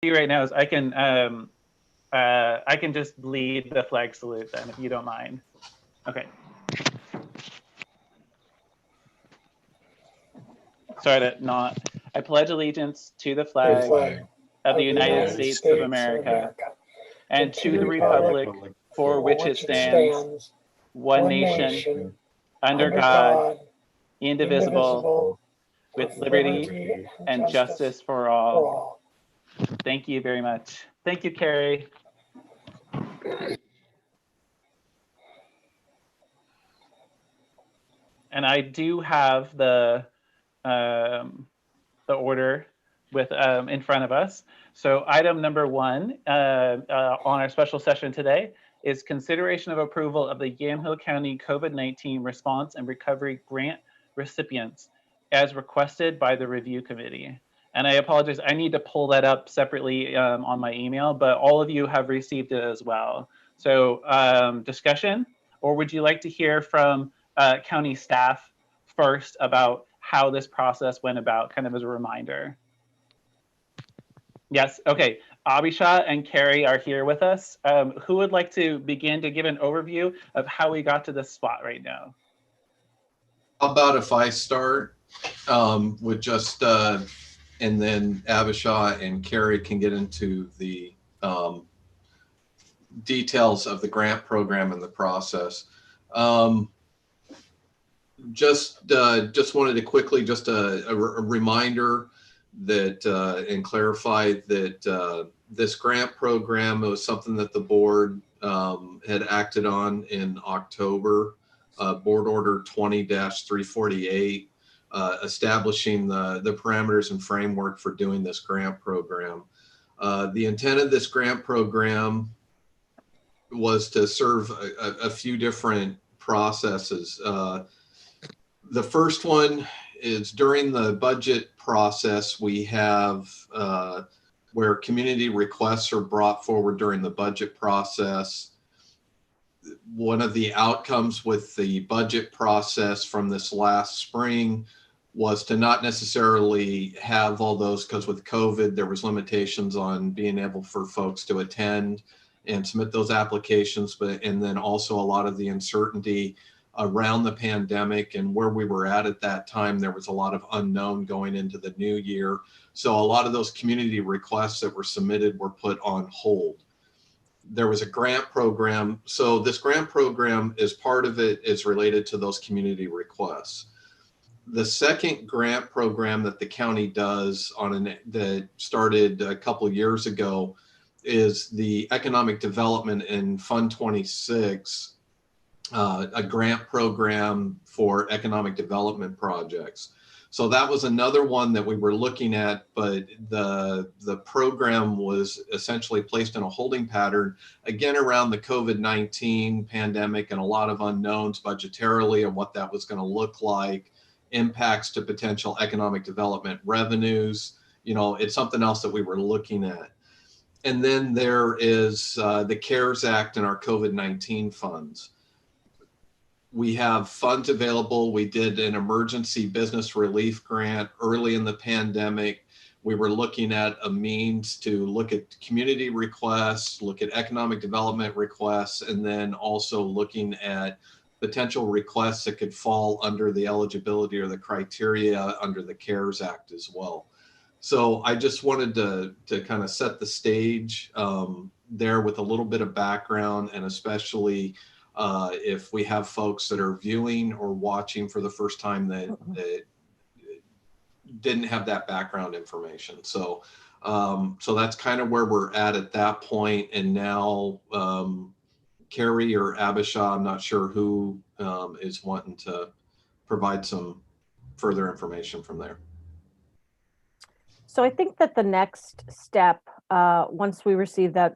do right now is I can just lead the flag salute then, if you don't mind. Okay. Sorry to not. I pledge allegiance to the flag of the United States of America and to the republic for which it stands, one nation, under God, indivisible, with liberty and justice for all. Thank you very much. Thank you, Carrie. And I do have the order with in front of us. So item number 1 on our special session today is consideration of approval of the Yamhill County COVID-19 Response and Recovery Grant recipients as requested by the review committee. And I apologize, I need to pull that up separately on my email, but all of you have received it as well. So discussion, or would you like to hear from county staff first about how this process went about, kind of as a reminder? Yes, okay. Abhisha and Carrie are here with us. Who would like to begin to give an overview of how we got to this spot right now? How about if I start with just, and then Abhisha and Carrie can get into the details of the grant program and the process. Just wanted to quickly, just a reminder that and clarify that this grant program was something that the board had acted on in October, Board Order 20-348, establishing the parameters and framework for doing this grant program. The intent of this grant program was to serve a few different processes. The first one is during the budget process, we have where community requests are brought forward during the budget process. One of the outcomes with the budget process from this last spring was to not necessarily have all those, because with COVID, there was limitations on being able for folks to attend and submit those applications, and then also a lot of the uncertainty around the pandemic and where we were at that time. There was a lot of unknown going into the new year. So a lot of those community requests that were submitted were put on hold. There was a grant program. So this grant program, is part of it is related to those community requests. The second grant program that the county does that started a couple of years ago is the Economic Development in Fund 26, a grant program for economic development projects. So that was another one that we were looking at, but the program was essentially placed in a holding pattern, again, around the COVID-19 pandemic and a lot of unknowns budgetarily and what that was going to look like, impacts to potential economic development revenues. You know, it's something else that we were looking at. And then there is the CARES Act and our COVID-19 funds. We have funds available. We did an emergency business relief grant early in the pandemic. We were looking at a means to look at community requests, look at economic development requests, and then also looking at potential requests that could fall under the eligibility or the criteria under the CARES Act as well. So I just wanted to kind of set the stage there with a little bit of background, and especially if we have folks that are viewing or watching for the first time that didn't have that background information. So so that's kind of where we're at that point. And now Carrie or Abhisha, I'm not sure who is wanting to provide some further information from there. So I think that the next step, once we received that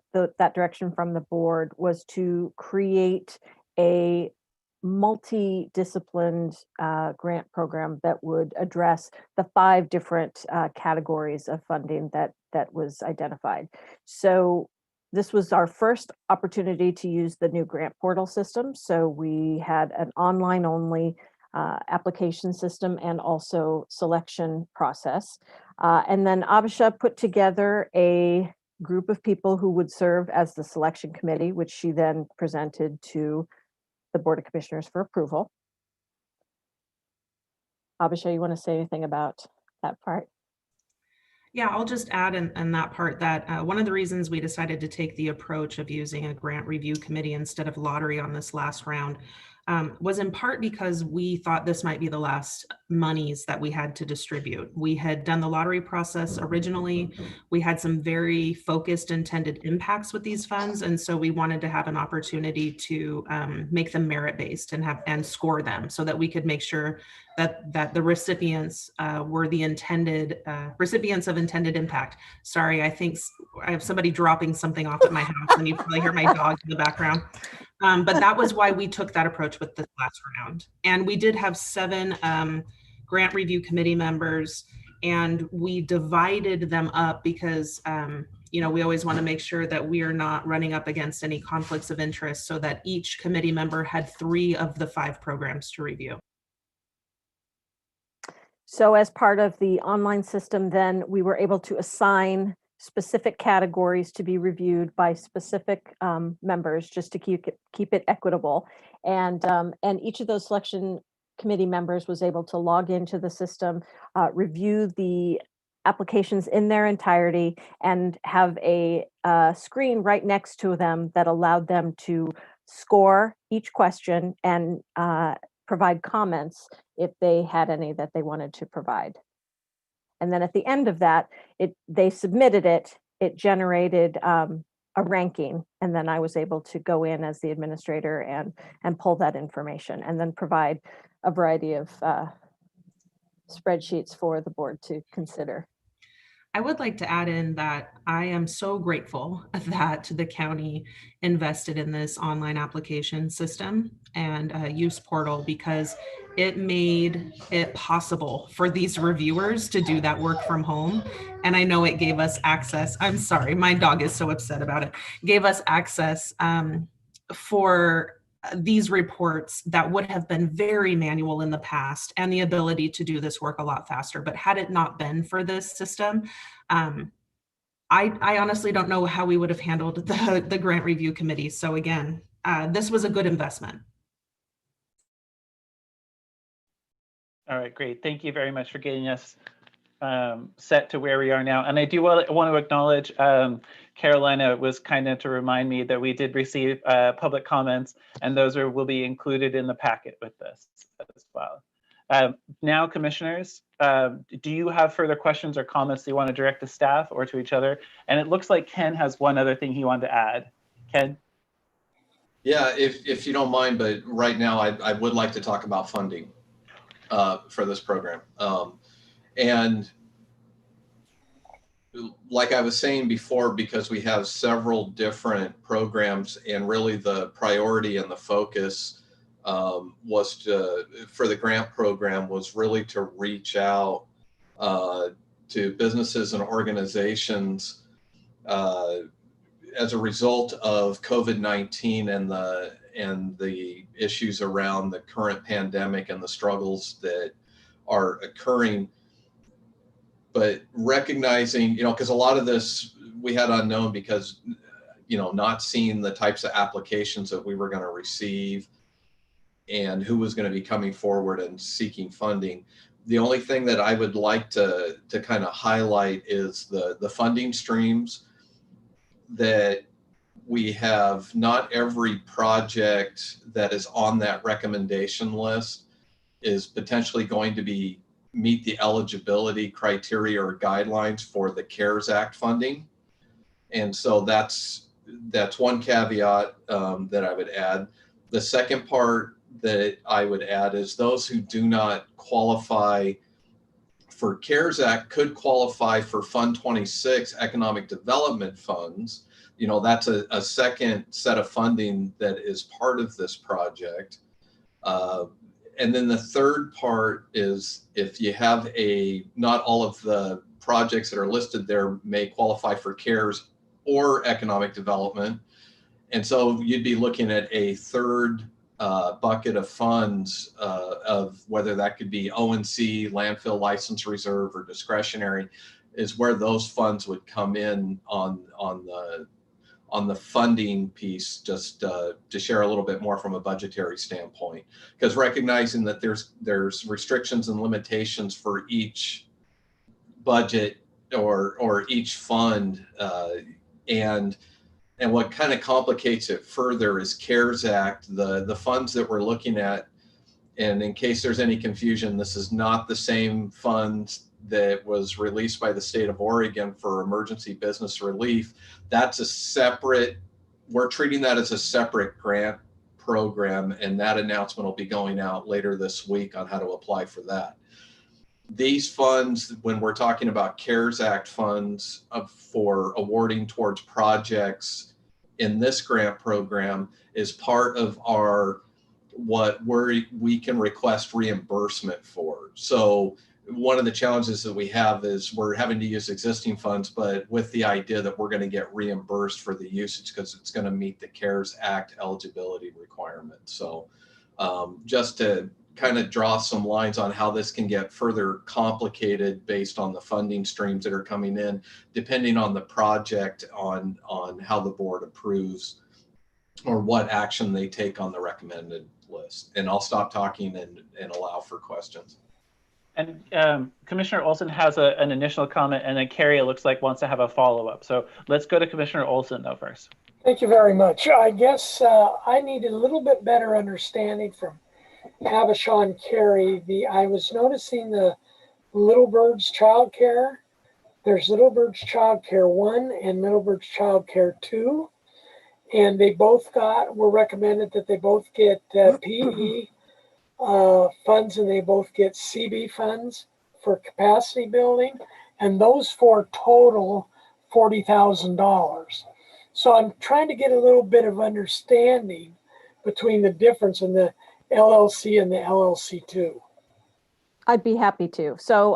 direction from the board, was to create a multidisciplined grant program that would address the 5 different categories of funding that was identified. So this was our first opportunity to use the new grant portal system. So we had an online only application system and also selection process. And then Abisha put together a group of people who would serve as the selection committee, which she then presented to the Board of Commissioners for approval. Abisha, you want to say anything about that part? Yeah, I'll just add in that part that one of the reasons we decided to take the approach of using a grant review committee instead of lottery on this last round was in part because we thought this might be the last monies that we had to distribute. We had done the lottery process originally. We had some very focused intended impacts with these funds. And so we wanted to have an opportunity to make them merit-based and score them so that we could make sure that the recipients were the intended recipients of intended impact. Sorry, I think I have somebody dropping something off at my house and you probably hear my dog in the background. But that was why we took that approach with this last round. And we did have 7 grant review committee members, and we divided them up because we always want to make sure that we are not running up against any conflicts of interest, so that each committee member had 3 of the 5 programs to review. So as part of the online system, then we were able to assign specific categories to be reviewed by specific members, just to keep it equitable. And each of those selection committee members was able to log into the system, review the applications in their entirety, and have a screen right next to them that allowed them to score each question and provide comments if they had any that they wanted to provide. And then at the end of that, they submitted it, it generated a ranking, and then I was able to go in as the administrator and pull that information, and then provide a variety of spreadsheets for the board to consider. I would like to add in that I am so grateful that the county invested in this online application system and use portal, because it made it possible for these reviewers to do that work from home. And I know it gave us access. I'm sorry, my dog is so upset about it. Gave us access for these reports that would have been very manual in the past, and the ability to do this work a lot faster. But had it not been for this system, I honestly don't know how we would have handled the grant review committee. So again, this was a good investment. All right, great. Thank you very much for getting us set to where we are now. And I do want to acknowledge Carolina was kind enough to remind me that we did receive public comments, and those will be included in the packet with this as well. Now, commissioners, do you have further questions or comments that you want to direct to staff or to each other? And it looks like Ken has one other thing he wanted to add. Ken? Yeah, if you don't mind, but right now I would like to talk about funding for this program. And like I was saying before, because we have several different programs, and really the priority and the focus was for the grant program was really to reach out to businesses and organizations as a result of COVID-19 and the issues around the current pandemic and the struggles that are occurring. But recognizing, because a lot of this we had unknown because, not seeing the types of applications that we were going to receive and who was going to be coming forward and seeking funding. The only thing that I would like to kind of highlight is the funding streams that we have. Not every project that is on that recommendation list is potentially going to meet the eligibility criteria or guidelines for the CARES Act funding. And so that's one caveat that I would add. The second part that I would add is those who do not qualify for CARES Act could qualify for Fund 26 economic development funds. That's a second set of funding that is part of this project. And then the third part is if you have not all of the projects that are listed there may qualify for CARES or economic development. And so you'd be looking at a third bucket of funds of whether that could be O&C, landfill license reserve, or discretionary, is where those funds would come in on the funding piece, just to share a little bit more from a budgetary standpoint, because recognizing that there's restrictions and limitations for each budget or each fund, and what kind of complicates it further is CARES Act, the funds that we're looking at. And in case there's any confusion, this is not the same funds that was released by the state of Oregon for emergency business relief. That's a separate, we're treating that as a separate grant program, and that announcement will be going out later this week on how to apply for that. These funds, when we're talking about CARES Act funds for awarding towards projects in this grant program, is part of our what we can request reimbursement for. So one of the challenges that we have is we're having to use existing funds, but with the idea that we're going to get reimbursed for the usage because it's going to meet the CARES Act eligibility requirements. So just to kind of draw some lines on how this can get further complicated based on the funding streams that are coming in, depending on the project, on how the board approves or what action they take on the recommended list. And I'll stop talking and allow for questions. And Commissioner Olson has an initial comment, and then Carrie, it looks like, wants to have a follow-up. So let's go to Commissioner Olson though first. Thank you very much. I guess I needed a little bit better understanding from Havishon Carey. I was noticing the Little Birds Child Care. There's Little Birds Child Care 1 and Little Birds Child Care 2. And they both were recommended that they both get PE funds, and they both get CB funds for capacity building. And those four total $40,000. So I'm trying to get a little bit of understanding between the difference in the LLC and the LLC2. I'd be happy to. So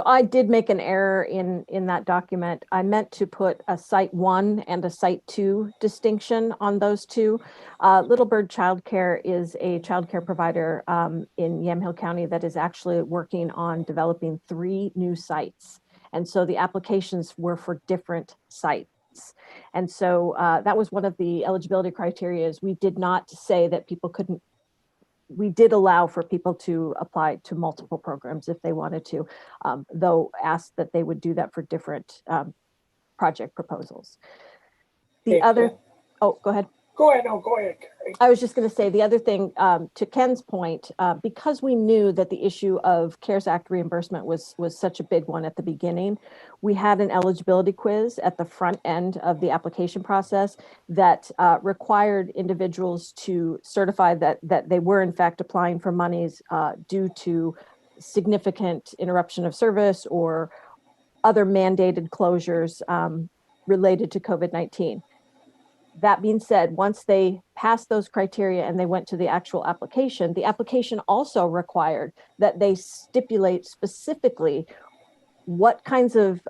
I did make an error in that document. I meant to put a Site 1 and a Site 2 distinction on those two. Little Bird Childcare is a childcare provider in Yamhill County that is actually working on developing 3 new sites. And so the applications were for different sites. And so that was one of the eligibility criteria. Is we did not say that people couldn't. We did allow for people to apply to multiple programs if they wanted to, though asked that they would do that for different project proposals. The other, oh, go ahead. Go ahead, no, go ahead, Carrie. I was just going to say the other thing, to Ken's point, because we knew that the issue of CARES Act reimbursement was such a big one at the beginning, we had an eligibility quiz at the front end of the application process that required individuals to certify that they were in fact applying for monies due to significant interruption of service or other mandated closures related to COVID-19. That being said, once they passed those criteria and they went to the actual application, the application also required that they stipulate specifically what kinds of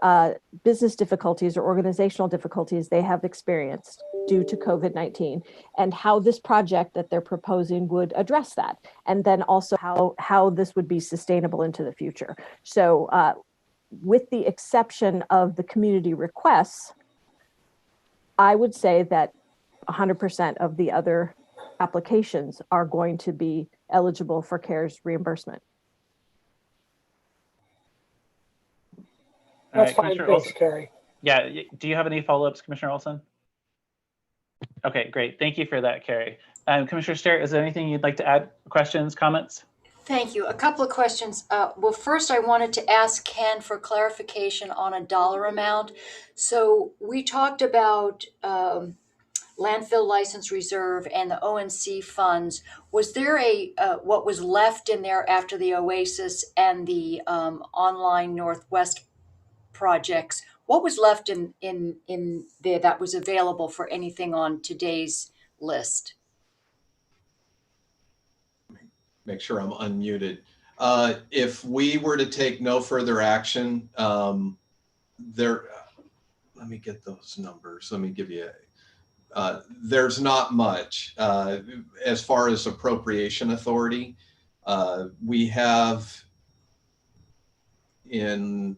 business difficulties or organizational difficulties they have experienced due to COVID-19 and how this project that they're proposing would address that. And then also how this would be sustainable into the future. So with the exception of the community requests, I would say that 100% of the other applications are going to be eligible for CARES reimbursement. That's fine, thanks, Carrie. Yeah, do you have any follow-ups, Commissioner Olson? Okay, great. Thank you for that, Carrie. Commissioner Sterrett, is there anything you'd like to add? Questions, comments? Thank you. A couple of questions. Well, first, I wanted to ask Ken for clarification on a dollar amount. So we talked about landfill license reserve and the O&C funds. Was there what was left in there after the Oasis and the online Northwest projects? What was left in there that was available for anything on today's list? Make sure I'm unmuted. If we were to take no further action, let me get those numbers. Let me give you there's not much as far as appropriation authority. We have in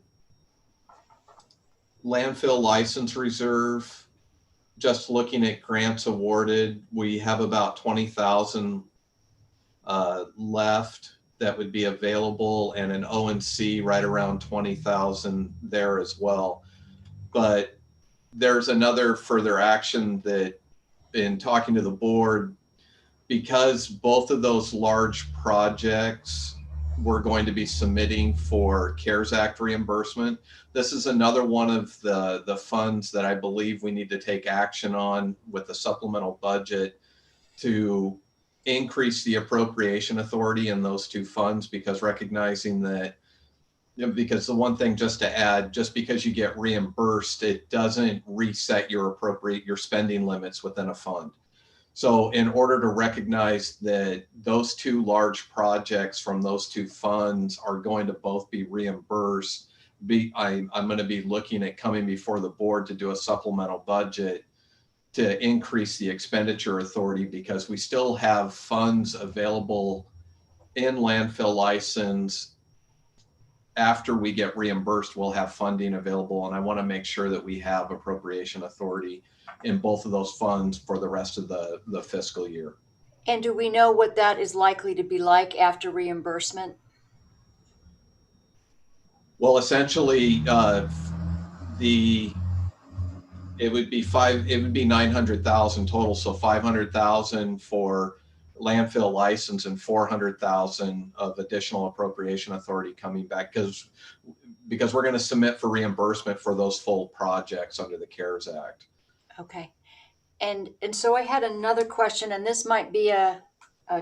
landfill license reserve, just looking at grants awarded, we have about 20,000 left that would be available, and an O&C right around 20,000 there as well. But there's another further action that, in talking to the board, because both of those large projects we're going to be submitting for CARES Act reimbursement. This is another one of the funds that I believe we need to take action on with the supplemental budget to increase the appropriation authority in those two funds, because recognizing that, because the one thing, just to add, just because you get reimbursed, it doesn't reset your spending limits within a fund. So in order to recognize that those two large projects from those two funds are going to both be reimbursed, I'm going to be looking at coming before the board to do a supplemental budget to increase the expenditure authority, because we still have funds available in landfill license. After we get reimbursed, we'll have funding available, and I want to make sure that we have appropriation authority in both of those funds for the rest of the fiscal year. And do we know what that is likely to be like after reimbursement? Well, essentially, it would be 900,000 total, so 500,000 for landfill license and 400,000 of additional appropriation authority coming back, because we're going to submit for reimbursement for those full projects under the CARES Act. Okay. And so I had another question, and this might be a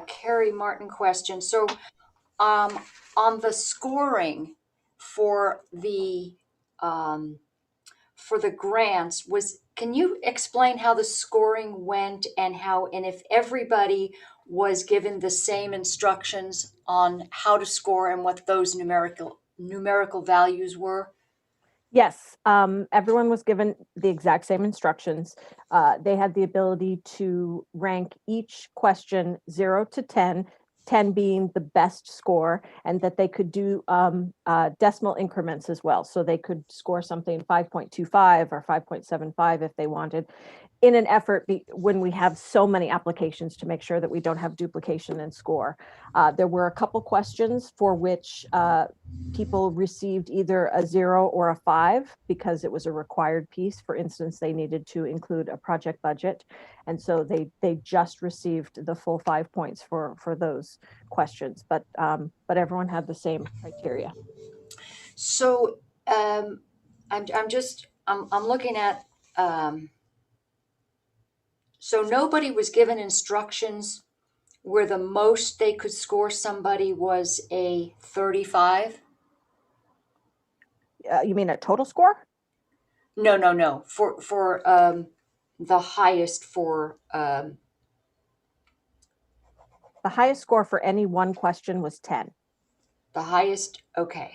Carrie Martin question. So on the scoring for the grants, can you explain how the scoring went, and if everybody was given the same instructions on how to score and what those numerical values were? Yes, everyone was given the exact same instructions. They had the ability to rank each question 0 to 10, 10 being the best score, and that they could do decimal increments as well. So they could score something 5.25 or 5.75 if they wanted, in an effort when we have so many applications to make sure that we don't have duplication in score. There were a couple questions for which people received either a 0 or a 5 because it was a required piece. For instance, they needed to include a project budget. And so they just received the full 5 points for those questions, but everyone had the same criteria. So I'm looking at, so nobody was given instructions where the most they could score somebody was a 35? You mean a total score? No. For the highest for the highest score for any one question was 10. the highest. Okay.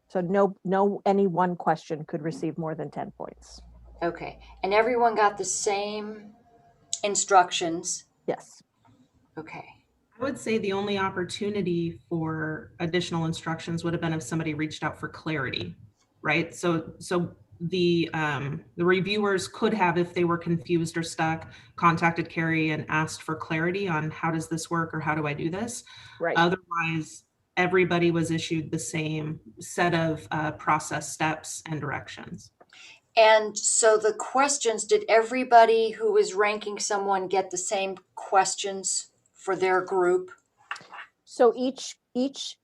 So no any one question could receive more than 10 points. Okay. And everyone got the same instructions. Yes. Okay. I would say the only opportunity for additional instructions would have been if somebody reached out for clarity, right? So the reviewers could have, if they were confused or stuck, contacted Carrie and asked for clarity on how does this work or how do I do this? Right. Otherwise, everybody was issued the same set of process steps and directions. And so the questions, did everybody who was ranking someone get the same questions for their group? So each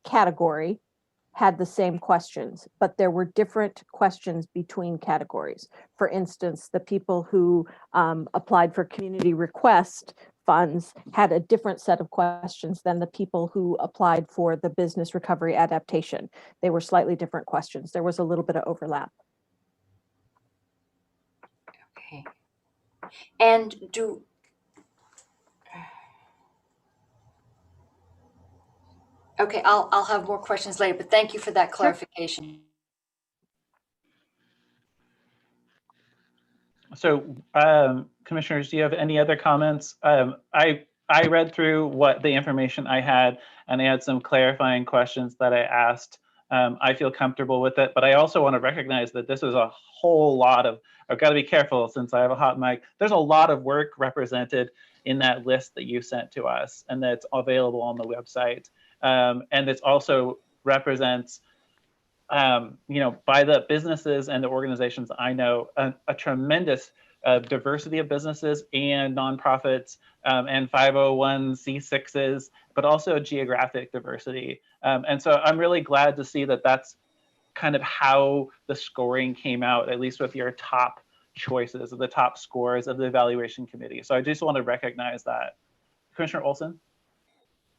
category had the same questions, but there were different questions between categories. For instance, the people who applied for community request funds had a different set of questions than the people who applied for the business recovery adaptation. They were slightly different questions. There was a little bit of overlap. Okay. And okay, I'll have more questions later, but thank you for that clarification. So, commissioners, do you have any other comments? I read through what the information I had, and I had some clarifying questions that I asked. I feel comfortable with it, but I also want to recognize that this is a whole lot of, I've got to be careful since I have a hot mic. There's a lot of work represented in that list that you sent to us, and that's available on the website. And it also represents, by the businesses and the organizations I know, a tremendous diversity of businesses and nonprofits and 501c6s, but also geographic diversity. And so I'm really glad to see that that's kind of how the scoring came out, at least with your top choices, of the top scores of the evaluation committee. So I just want to recognize that. Commissioner Olson?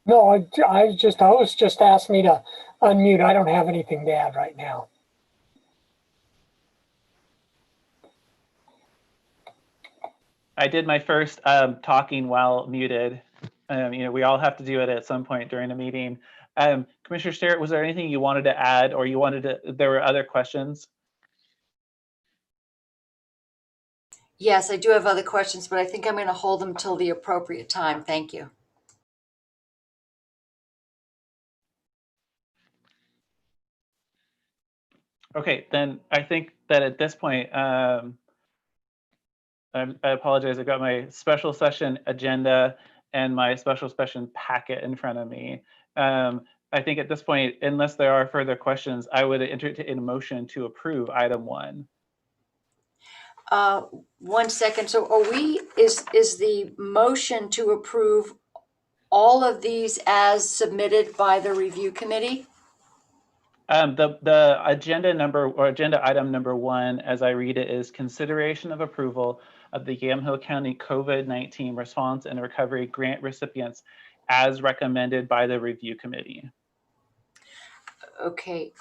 No, I was just asked me to unmute. I don't have anything to add right now. I did my first talking while muted. We all have to do it at some point during a meeting. Commissioner Sterrett, was there anything you wanted to add, or there were other questions? Yes, I do have other questions, but I think I'm going to hold them till the appropriate time. Thank you. Okay, then I think that at this point, I apologize. I've got my special session agenda and my special session packet in front of me. I think at this point, unless there are further questions, I would entertain a motion to approve item 1. 1 second. So is the motion to approve all of these as submitted by the review committee? The agenda item number 1, as I read it, is consideration of approval of the Yamhill County COVID-19 response and recovery grant recipients as recommended by the review committee. Okay.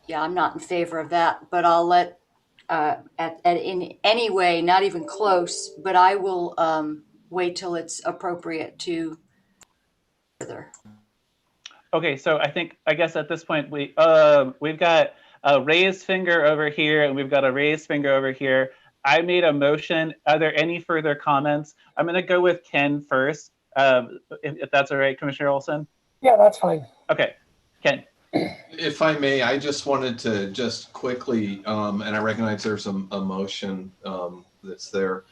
Yeah, I'm not in favor of that, but I'll let, in any way, not even close, but I will wait till it's appropriate to further. Okay, so I guess at this point we've got a raised finger over here and we've got a raised finger over here. I made a motion. Are there any further comments? I'm going to go with Ken first, if that's all right, Commissioner Olson. Yeah, that's fine. Okay, Ken. If I may, I just wanted to just quickly, and I recognize there's a motion that's there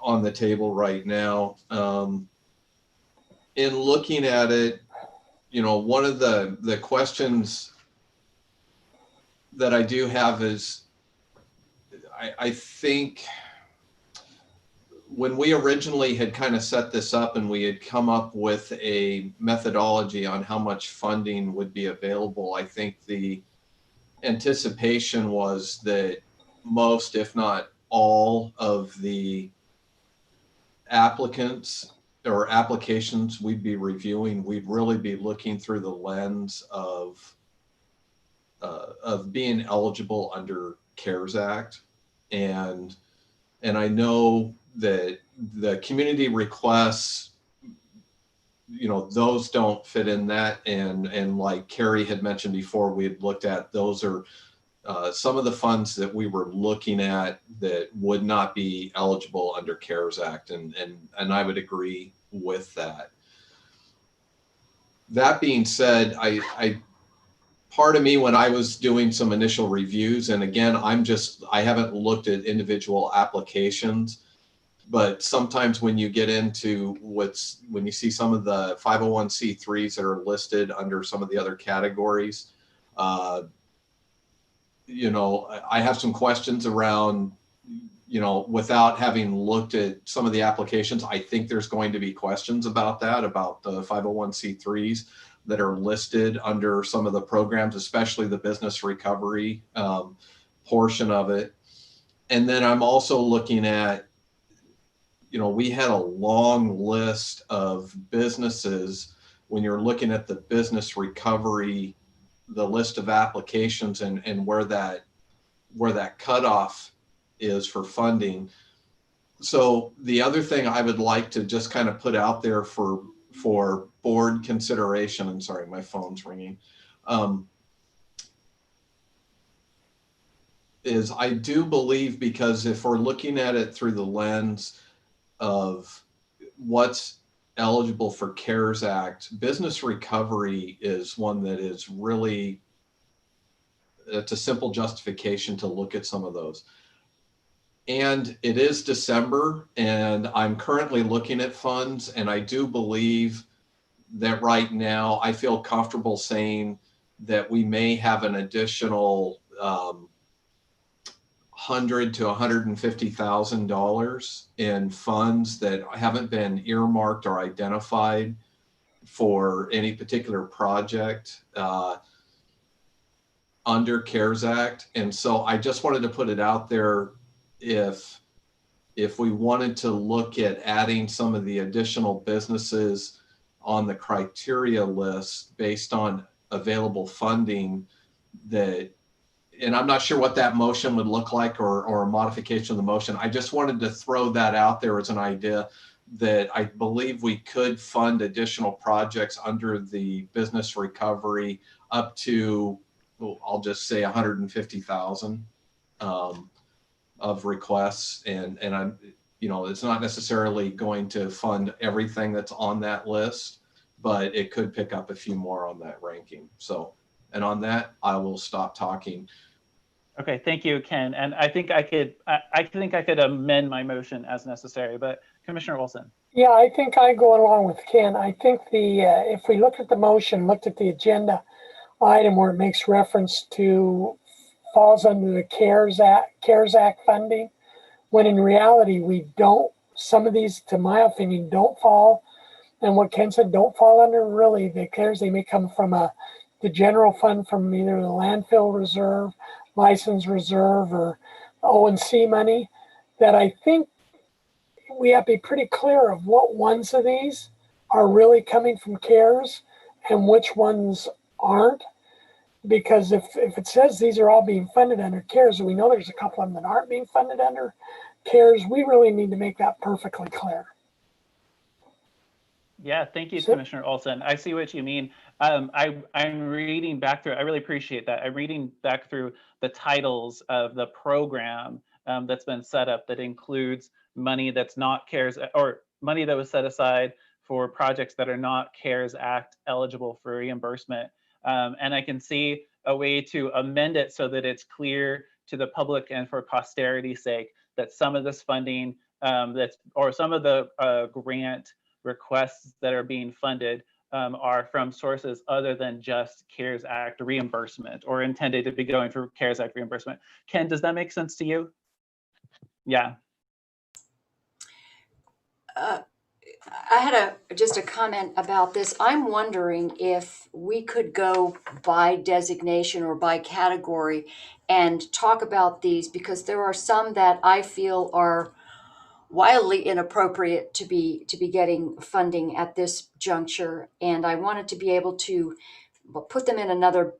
on the table right now. In looking at it, one of the questions that I do have is, I think when we originally had kind of set this up and we had come up with a methodology on how much funding would be available, I think the anticipation was that most, if not all, of the applicants or applications we'd be reviewing, we'd really be looking through the lens of being eligible under CARES Act. And I know that the community requests, those don't fit in that. And like Carrie had mentioned before, we had looked at, those are some of the funds that we were looking at that would not be eligible under CARES Act. And I would agree with that. That being said, part of me, when I was doing some initial reviews, and again, I haven't looked at individual applications, but sometimes when you get into when you see some of the 501c3s that are listed under some of the other categories, I have some questions around, without having looked at some of the applications. I think there's going to be questions about that, about the 501c3s that are listed under some of the programs, especially the business recovery portion of it. And then I'm also looking at, we had a long list of businesses. When you're looking at the business recovery, the list of applications and where that cutoff is for funding. So the other thing I would like to just kind of put out there for board consideration, I'm sorry, my phone's ringing, is I do believe, because if we're looking at it through the lens of what's eligible for CARES Act, business recovery is one that is really, it's a simple justification to look at some of those. And it is December, and I'm currently looking at funds, and I do believe that right now I feel comfortable saying that we may have an additional $100,000 to $150,000 in funds that haven't been earmarked or identified for any particular project under CARES Act. And so I just wanted to put it out there, if we wanted to look at adding some of the additional businesses on the criteria list based on available funding, that, and I'm not sure what that motion would look like, or a modification of the motion. I just wanted to throw that out there as an idea, that I believe we could fund additional projects under the business recovery up to, well, I'll just say 150,000 of requests. And I'm, you know, it's not necessarily going to fund everything that's on that list, but it could pick up a few more on that ranking. So, and on that, I will stop talking. Okay, thank you, Ken. And I think I could amend my motion as necessary, but Commissioner Olson. Yeah, I think I go along with Ken. I think if we look at the motion, looked at the agenda item where it makes reference to falls under the CARES Act funding, when in reality we don't. Some of these, to my opinion, don't fall, and what Ken said, don't fall under really the CARES. They may come from the general fund, from either the landfill reserve, license reserve, or O&C money. That I think we have to be pretty clear of what ones of these are really coming from CARES and which ones aren't. Because if it says these are all being funded under CARES, and we know there's a couple of them that aren't being funded under CARES, we really need to make that perfectly clear. Yeah, thank you, Commissioner Olson. I see what you mean. I'm reading back through, I really appreciate that. I'm reading back through the titles of the program that's been set up, that includes money that's not CARES, or money that was set aside for projects that are not CARES Act eligible for reimbursement. And I can see a way to amend it so that it's clear to the public and for posterity's sake that some of this funding or some of the grant requests that are being funded are from sources other than just CARES Act reimbursement, or intended to be going for CARES Act reimbursement. Ken, does that make sense to you? Yeah. I had just a comment about this. I'm wondering if we could go by designation or by category and talk about these, because there are some that I feel are wildly inappropriate to be getting funding at this juncture, and I wanted to be able to put them in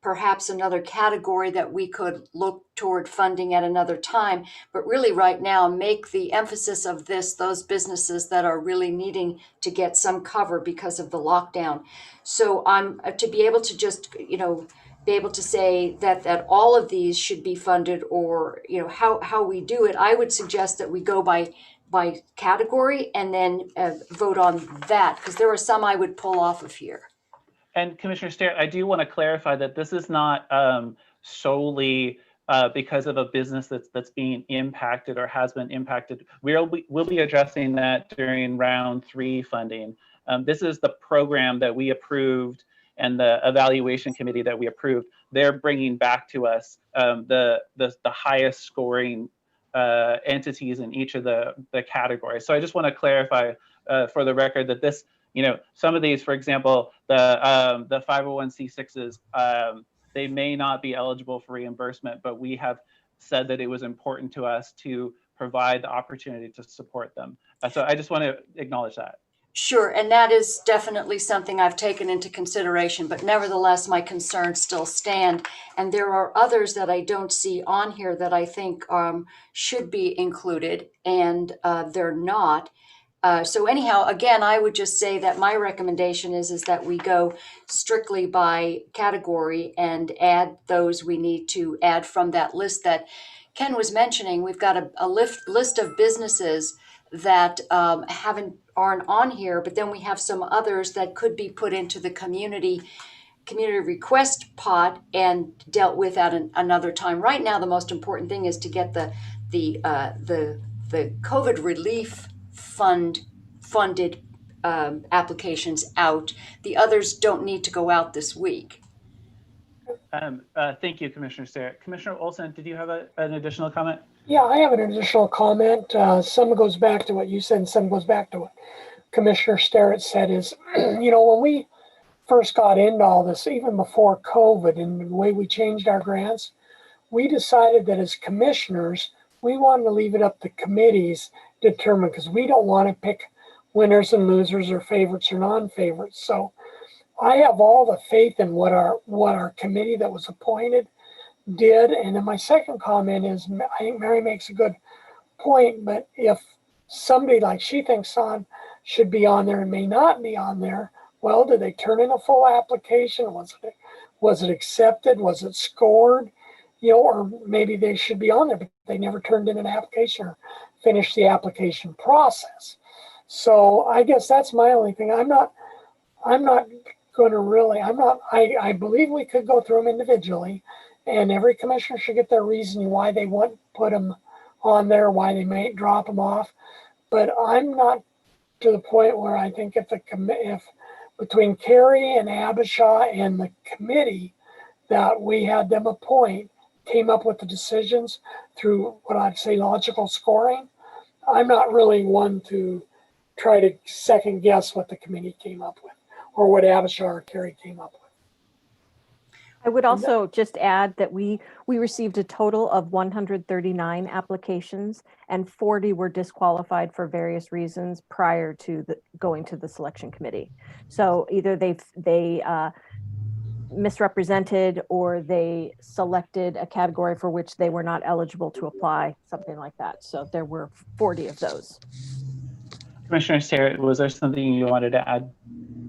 perhaps another category that we could look toward funding at another time, but really right now make the emphasis of those businesses that are really needing to get some cover because of the lockdown. So I'm to be able to just, be able to say that all of these should be funded, or how we do it. I would suggest that we go by category and then vote on that, because there are some I would pull off of here. And Commissioner Sterrett, I do want to clarify that this is not solely because of a business that's being impacted or has been impacted. We'll be addressing that during round 3 funding. This is the program that we approved, and the evaluation committee that we approved. They're bringing back to us the highest scoring entities in each of the categories. So I just want to clarify for the record that this, some of these, for example, the 501c6s, they may not be eligible for reimbursement, but we have said that it was important to us to provide the opportunity to support them. So I just want to acknowledge that. Sure, and that is definitely something I've taken into consideration, but nevertheless, my concerns still stand. And there are others that I don't see on here that I think should be included, and they're not. So anyhow, again, I would just say that my recommendation is that we go strictly by category and add those we need to add from that list that Ken was mentioning. We've got a list of businesses that aren't on here, but then we have some others that could be put into the community request pot and dealt with at another time. Right now, the most important thing is to get the COVID relief funded applications out. The others don't need to go out this week. Thank you, Commissioner Sterrett. Commissioner Olson, did you have an additional comment? Yeah, I have an additional comment. Some goes back to what you said, and some goes back to what Commissioner Sterrett said is, when we first got into all this, even before COVID and the way we changed our grants, we decided that as commissioners, we wanted to leave it up to committees to determine, because we don't want to pick winners and losers or favorites or non-favorites. So I have all the faith in what our committee that was appointed did. And then my second comment is, I think Mary makes a good point, but if somebody like she thinks on should be on there and may not be on there, well, did they turn in a full application? Was it accepted? Was it scored? Or maybe they should be on there, but they never turned in an application or finished the application process. So I guess that's my only thing. I believe we could go through them individually, and every commissioner should get their reason why they want to put them on there, why they may drop them off. But I'm not to the point where I think if between Carrie and Abisha and the committee that we had them appoint came up with the decisions through what I'd say logical scoring, I'm not really one to try to second guess what the committee came up with or what Abisha or Carrie came up with. I would also just add that we received a total of 139 applications and 40 were disqualified for various reasons prior to going to the selection committee. So either they misrepresented or they selected a category for which they were not eligible to apply, something like that. So there were 40 of those. Commissioner Sterrett, was there something you wanted to add?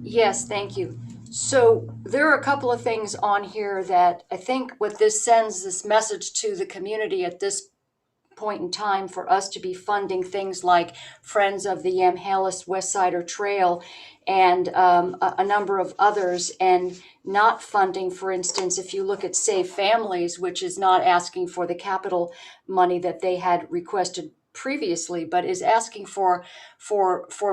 Yes, thank you. So there are a couple of things on here that I think what this sends this message to the community at this point in time for us to be funding things like Friends of the Yamhalis West Sider Trail and a number of others, and not funding, for instance, if you look at Save Families, which is not asking for the capital money that they had requested previously, but is asking for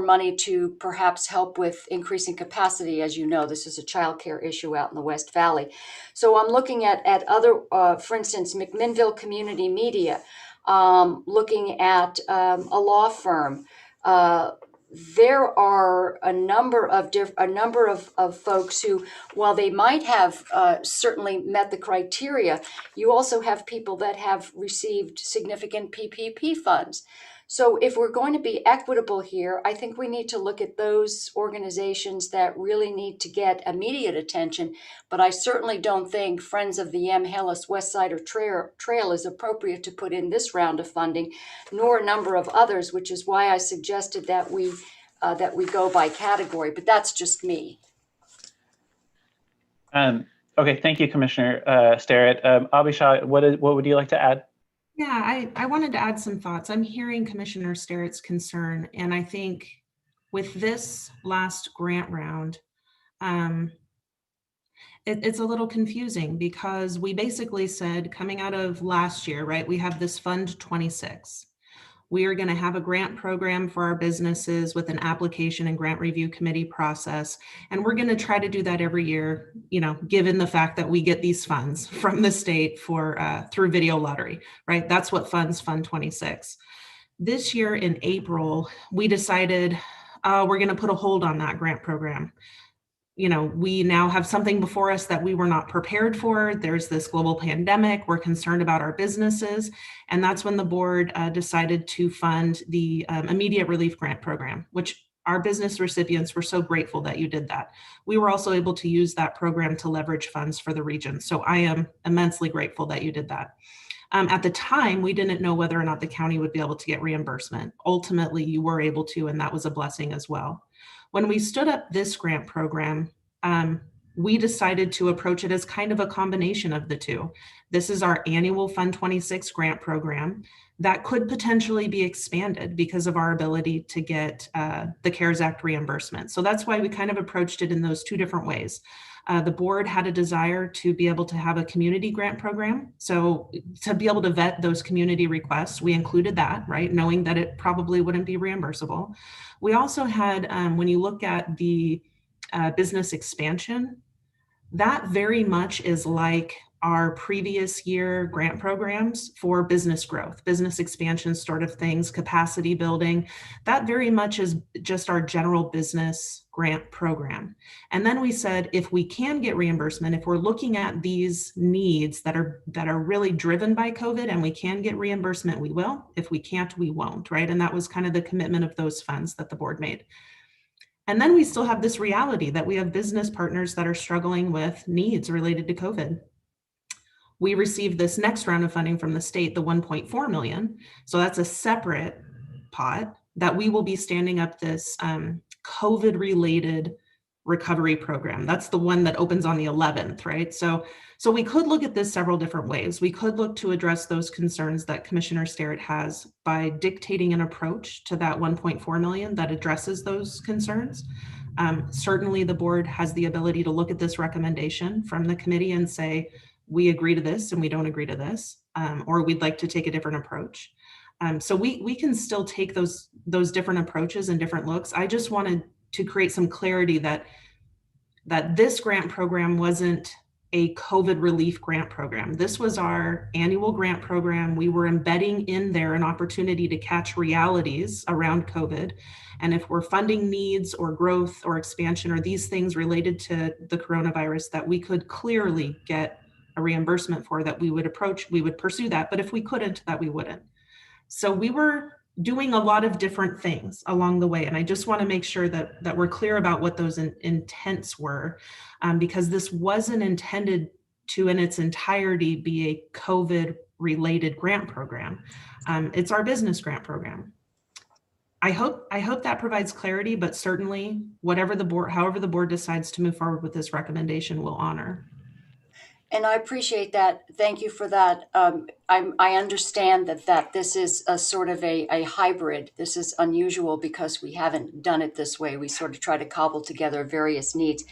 money to perhaps help with increasing capacity. As you know, this is a childcare issue out in the West Valley. So I'm looking at other, for instance, McMinnville Community Media, looking at a law firm. There are a number of folks who, while they might have certainly met the criteria, you also have people that have received significant PPP funds. So if we're going to be equitable here, I think we need to look at those organizations that really need to get immediate attention. But I certainly don't think Friends of the Yamhalis West Sider Trail is appropriate to put in this round of funding, nor a number of others, which is why I suggested that we go by category. But that's just me. Okay, thank you, Commissioner Sterrett. Abisha, what would you like to add? Yeah, I wanted to add some thoughts. I'm hearing Commissioner Sterrett's concern, and I think with this last grant round, it's a little confusing because we basically said coming out of last year, right, we have this Fund 26. We are going to have a grant program for our businesses with an application and grant review committee process. And we're going to try to do that every year, given the fact that we get these funds from the state through video lottery, right? That's what funds Fund 26. This year in April, we decided we're going to put a hold on that grant program. We now have something before us that we were not prepared for. There's this global pandemic. We're concerned about our businesses. And that's when the board decided to fund the immediate relief grant program, which our business recipients were so grateful that you did that. We were also able to use that program to leverage funds for the region. So I am immensely grateful that you did that. At the time, we didn't know whether or not the county would be able to get reimbursement. Ultimately, you were able to, and that was a blessing as well. When we stood up this grant program, we decided to approach it as kind of a combination of the two. This is our annual Fund 26 grant program that could potentially be expanded because of our ability to get the CARES Act reimbursement. So that's why we kind of approached it in those two different ways. The board had a desire to be able to have a community grant program. So to be able to vet those community requests, we included that, right? Knowing that it probably wouldn't be reimbursable. We also had, when you look at the business expansion, that very much is like our previous year grant programs for business growth, business expansion sort of things, capacity building. That very much is just our general business grant program. And then we said, if we can get reimbursement, if we're looking at these needs that are really driven by COVID and we can get reimbursement, we will. If we can't, we won't, right? And that was kind of the commitment of those funds that the board made. And then we still have this reality that we have business partners that are struggling with needs related to COVID. We received this next round of funding from the state, the 1.4 million. So that's a separate pot that we will be standing up this COVID related recovery program. That's the one that opens on the 11th, right? So we could look at this several different ways. We could look to address those concerns that Commissioner Sterrett has by dictating an approach to that 1.4 million that addresses those concerns. Certainly the board has the ability to look at this recommendation from the committee and say, we agree to this and we don't agree to this, or we'd like to take a different approach. So we can still take those different approaches and different looks. I just wanted to create some clarity that this grant program wasn't a COVID relief grant program. This was our annual grant program. We were embedding in there an opportunity to catch realities around COVID. And if we're funding needs or growth or expansion or these things related to the coronavirus that we could clearly get a reimbursement for, that we would pursue that. But if we couldn't, that we wouldn't. So we were doing a lot of different things along the way. And I just want to make sure that we're clear about what those intents were, because this wasn't intended to in its entirety be a COVID related grant program. It's our business grant program. I hope that provides clarity, but certainly however the board decides to move forward with this recommendation, we'll honor. And I appreciate that. Thank you for that. I understand that this is a sort of a hybrid. This is unusual because we haven't done it this way. We sort of try to cobble together various needs.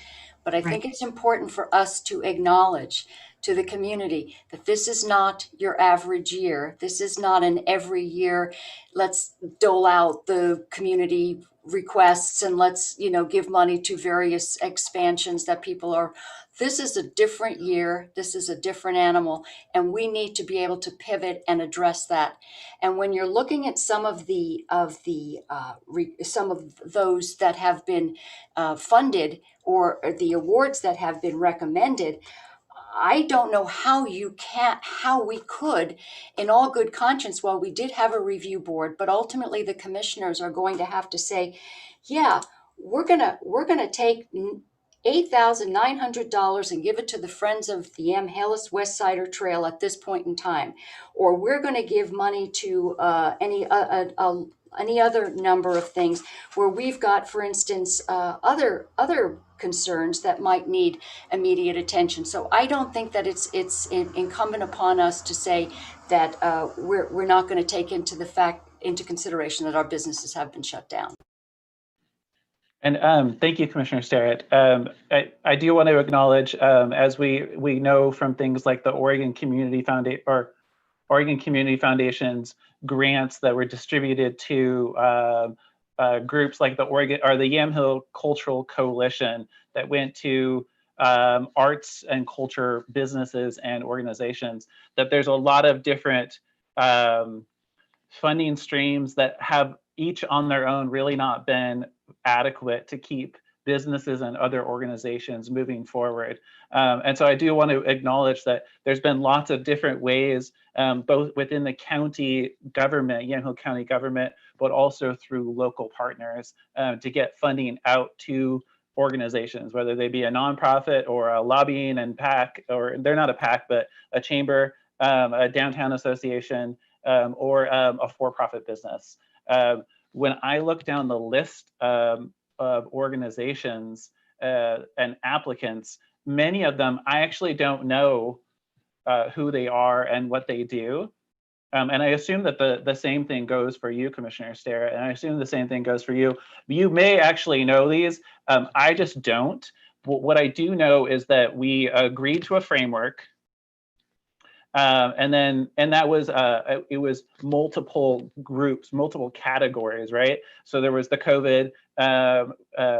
But I think it's important for us to acknowledge to the community that this is not your average year. This is not an every year, let's dole out the community requests and let's, give money to various expansions that people are. This is a different year. This is a different animal, and we need to be able to pivot and address that. And when you're looking at some of some of those that have been funded or the awards that have been recommended, I don't know how we could, in all good conscience, while we did have a review board, but ultimately the commissioners are going to have to say, yeah, we're gonna take $8,900 and give it to the Friends of the Amhelis West Sider Trail at this point in time, or we're going to give money to any other number of things where we've got, for instance, other concerns that might need immediate attention. So I don't think that it's incumbent upon us to say that we're not going to take into consideration that our businesses have been shut down. And thank you, Commissioner Sterrett. I do want to acknowledge, as we know from things like the Oregon Community Foundation's grants that were distributed to groups like the Yamhill Cultural Coalition that went to arts and culture businesses and organizations, that there's a lot of different funding streams that have each on their own really not been adequate to keep businesses and other organizations moving forward. And so I do want to acknowledge that there's been lots of different ways, both within the county government, Yamhill County government, but also through local partners to get funding out to organizations, whether they be a nonprofit or a lobbying and PAC, or they're not a PAC, but a chamber a downtown association, or a for-profit business. When I look down the list of organizations and applicants, many of them I actually don't know who they are and what they do. And I assume that the same thing goes for you, Commissioner Starrett, and I assume the same thing goes for you. You may actually know these. I just don't. What I do know is that we agreed to a framework, and that was it was multiple groups, multiple categories, right? So there was the COVID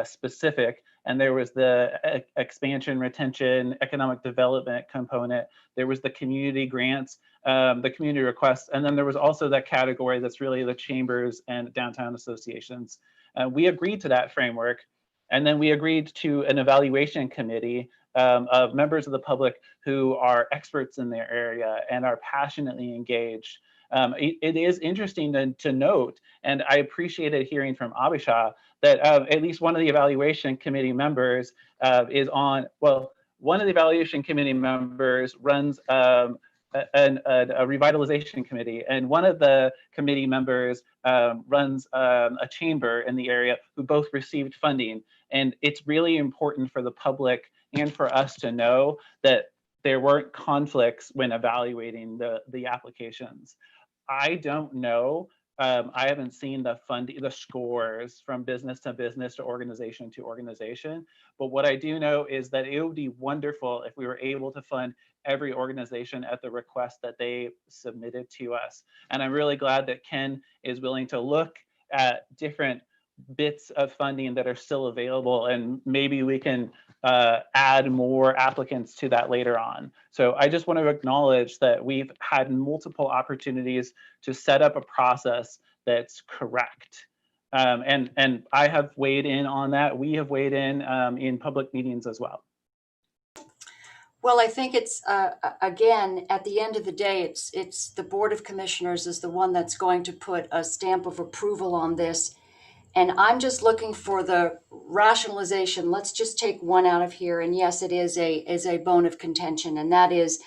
specific, and there was the expansion, retention, economic development component. There was the community grants, the community requests, and then there was also that category that's really the chambers and downtown associations. We agreed to that framework, and then we agreed to an evaluation committee of members of the public who are experts in their area and are passionately engaged. It is interesting to note, and I appreciated hearing from Abhisha, that at least one of the evaluation committee members is on, well, one of the evaluation committee members runs a revitalization committee, and one of the committee members runs a chamber in the area who both received funding. And it's really important for the public and for us to know that there weren't conflicts when evaluating the applications. I don't know. I haven't seen the scores from business to business to organization. But what I do know is that it would be wonderful if we were able to fund every organization at the request that they submitted to us. And I'm really glad that Ken is willing to look at different bits of funding that are still available, and maybe we can add more applicants to that later on. So I just want to acknowledge that we've had multiple opportunities to set up a process that's correct. And I have weighed in on that. We have weighed in public meetings as well. Well, I think it's, again, at the end of the day, it's the Board of Commissioners is the one that's going to put a stamp of approval on this. And I'm just looking for the rationalization. Let's just take one out of here. And yes, it is a bone of contention, and that is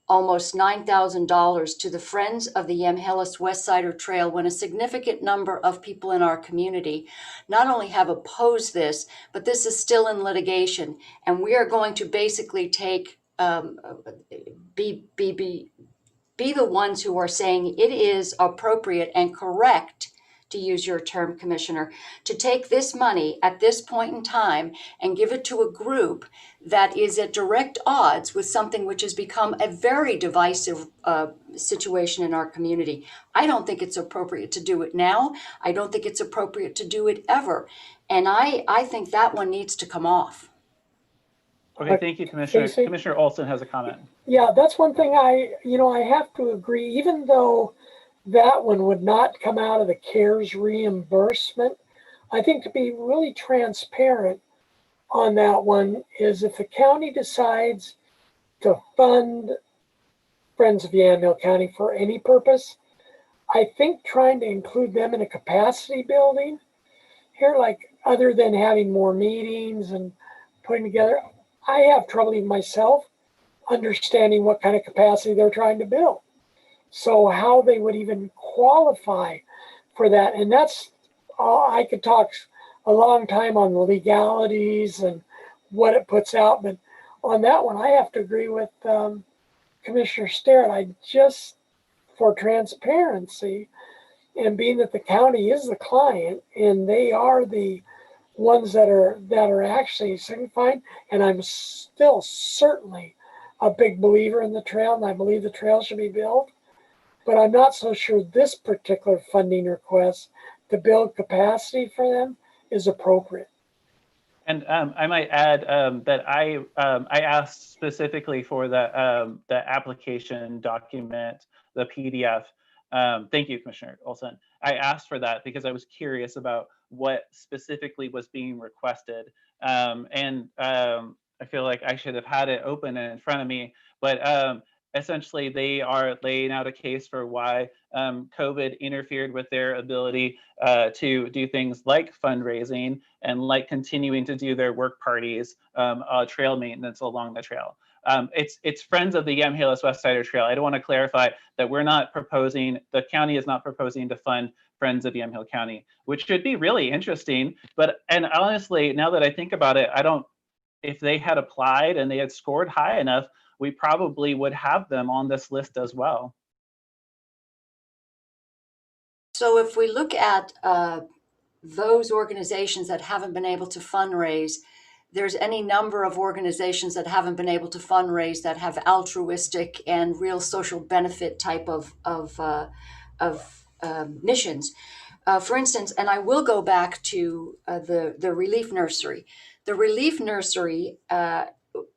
almost $9,000 to the Friends of the Yamhilis West Sider Trail, when a significant number of people in our community not only have opposed this, but this is still in litigation. And we are going to basically take, be the ones who are saying it is appropriate and correct, to use your term, Commissioner, to take this money at this point in time and give it to a group that is at direct odds with something which has become a very divisive situation in our community. I don't think it's appropriate to do it now. I don't think it's appropriate to do it ever. And I think that one needs to come off. Okay, thank you, Commissioner. Casey? Commissioner Olson has a comment. Yeah, that's one thing I have to agree, even though that one would not come out of the CARES reimbursement. I think to be really transparent on that one is if the county decides to fund Friends of Yamhill County for any purpose, I think trying to include them in a capacity building here, like other than having more meetings and putting together, I have trouble even myself understanding what kind of capacity they're trying to build. So how they would even qualify for that. And that's all. I could talk a long time on the legalities and what it puts out. But on that one, I have to agree with Commissioner Starrett. I just, for transparency, and being that the county is the client and they are the ones that are actually signifying, and I'm still certainly a big believer in the trail, and I believe the trail should be built. But I'm not so sure this particular funding request to build capacity for them is appropriate. And I might add that I asked specifically for the application document, the PDF. Thank you, Commissioner Olson. I asked for that because I was curious about what specifically was being requested. And I feel like I should have had it open and in front of me. But essentially they are laying out a case for why COVID interfered with their ability to do things like fundraising and like continuing to do their work parties, trail maintenance along the trail. It's Friends of the Yamhill West Sider Trail. I don't want to clarify that we're not proposing, the county is not proposing to fund Friends of Yamhill County, which should be really interesting. And honestly, now that I think about it, if they had applied and they had scored high enough, we probably would have them on this list as well. So if we look at those organizations that haven't been able to fundraise, there's any number of organizations that haven't been able to fundraise that have altruistic and real social benefit type of missions. For instance, and I will go back to the Relief Nursery. The Relief Nursery,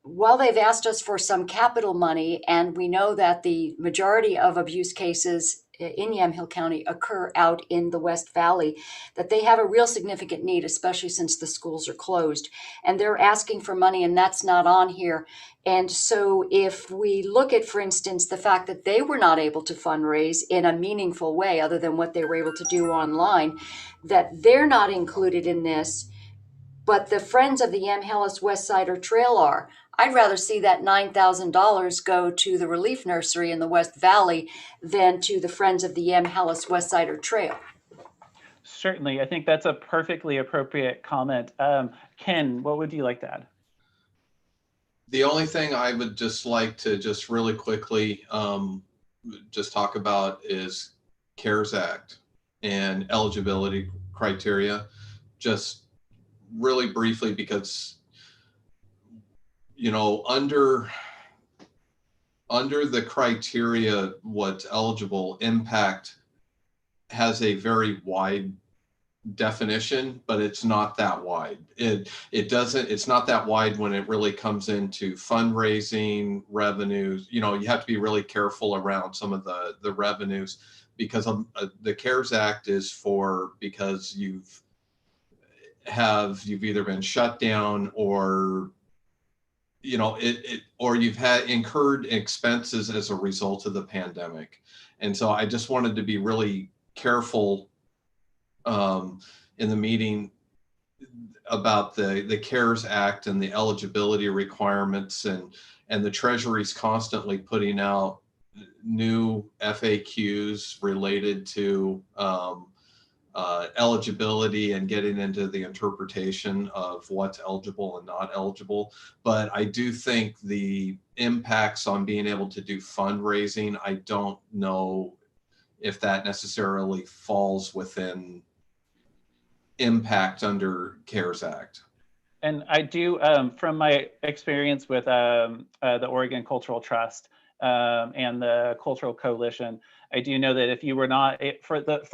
while they've asked us for some capital money, and we know that the majority of abuse cases in Yamhill County occur out in the West Valley, that they have a real significant need, especially since the schools are closed. And they're asking for money, and that's not on here. And so if we look at, for instance, the fact that they were not able to fundraise in a meaningful way, other than what they were able to do online, that they're not included in this, but the Friends of the Yamhill West Sider Trail are. I'd rather see that $9,000 go to the Relief Nursery in the West Valley than to the Friends of the Yamhill West Sider Trail. Certainly, I think that's a perfectly appropriate comment. Ken, what would you like to add? The only thing I would just like to just really quickly just talk about is CARES Act and eligibility criteria, just really briefly, because under the criteria, what's eligible, impact has a very wide definition, but it's not that wide. It's not that wide when it really comes into fundraising revenues. You have to be really careful around some of the revenues, because the CARES Act is for because you've either been shut down or or you've had incurred expenses as a result of the pandemic. And so I just wanted to be really careful in the meeting about the CARES Act and the eligibility requirements, and the Treasury's constantly putting out new FAQs related to eligibility and getting into the interpretation of what's eligible and not eligible. But I do think the impacts on being able to do fundraising, I don't know if that necessarily falls within impact under CARES Act. And I do, from my experience with the Oregon Cultural Trust and the Cultural Coalition, I do know that if you were not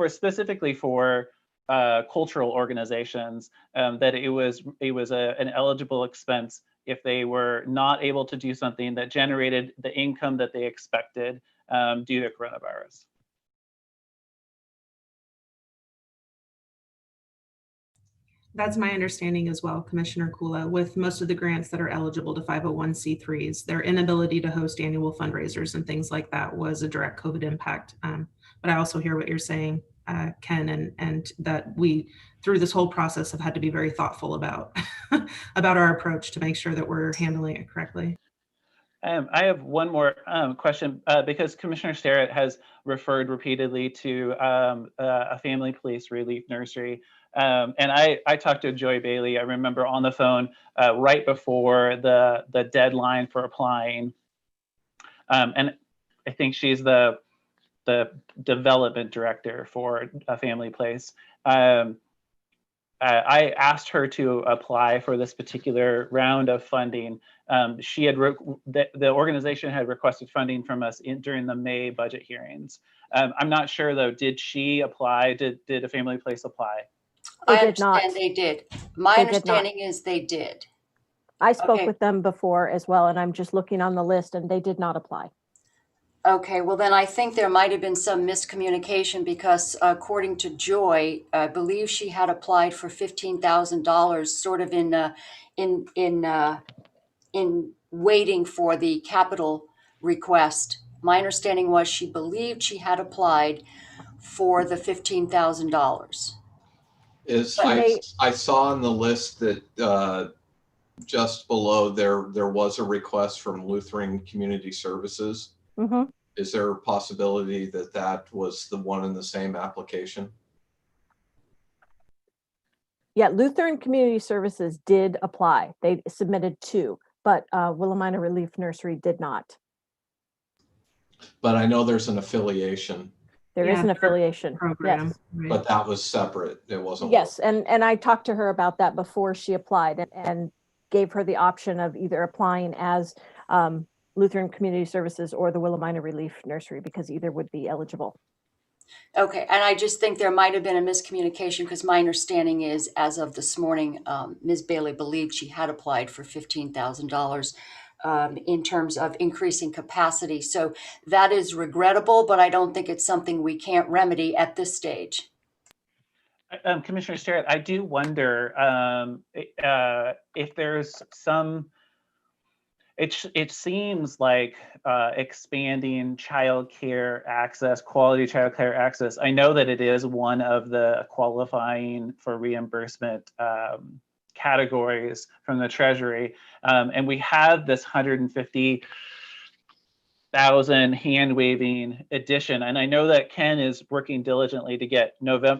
specifically for cultural organizations, that it was an eligible expense if they were not able to do something that generated the income that they expected due to coronavirus. That's my understanding as well, Commissioner Kula, with most of the grants that are eligible to 501c3s, their inability to host annual fundraisers and things like that was a direct COVID impact. But I also hear what you're saying, Ken, and that we, through this whole process, have had to be very thoughtful about, about our approach to make sure that we're handling it correctly. I have one more question, because Commissioner Sterrett has referred repeatedly to a family police relief nursery. And I talked to Joy Bailey, I remember, on the phone right before the deadline for applying. And I think she's the development director for a family place. I asked her to apply for this particular round of funding. She had the organization had requested funding from us during the May budget hearings. I'm not sure though. Did she apply? Did a family place apply? I understand they did. My understanding is they did. I spoke with them before as well, and I'm just looking on the list, and they did not apply. Okay, well then I think there might have been some miscommunication, because according to Joy, I believe she had applied for $15,000, sort of in waiting for the capital request. My understanding was she believed she had applied for the $15,000. I saw on the list that just below there was a request from Lutheran Community Services. Mhm. Is there a possibility that that was the one in the same application? Yeah, Lutheran Community Services did apply. They submitted 2, but Willamina Relief Nursery did not. But I know there's an affiliation, There is Yeah, an their affiliation. program. Yes. Right. but that was separate. It wasn't. Yes, and I talked to her about that before she applied and gave her the option of either applying as Lutheran Community Services or the Willamina Relief Nursery, because either would be eligible. Okay, and I just think there might have been a miscommunication because my understanding is, as of this morning, Ms. Bailey believed she had applied for $15,000 in terms of increasing capacity. So that is regrettable, but I don't think it's something we can't remedy at this stage. Commissioner Starrett, I do wonder if there's some. It seems like expanding childcare access, quality childcare access. I know that it is one of the qualifying for reimbursement categories from the Treasury, and we have this 150,000 hand waving addition. And I know that Ken is working diligently to get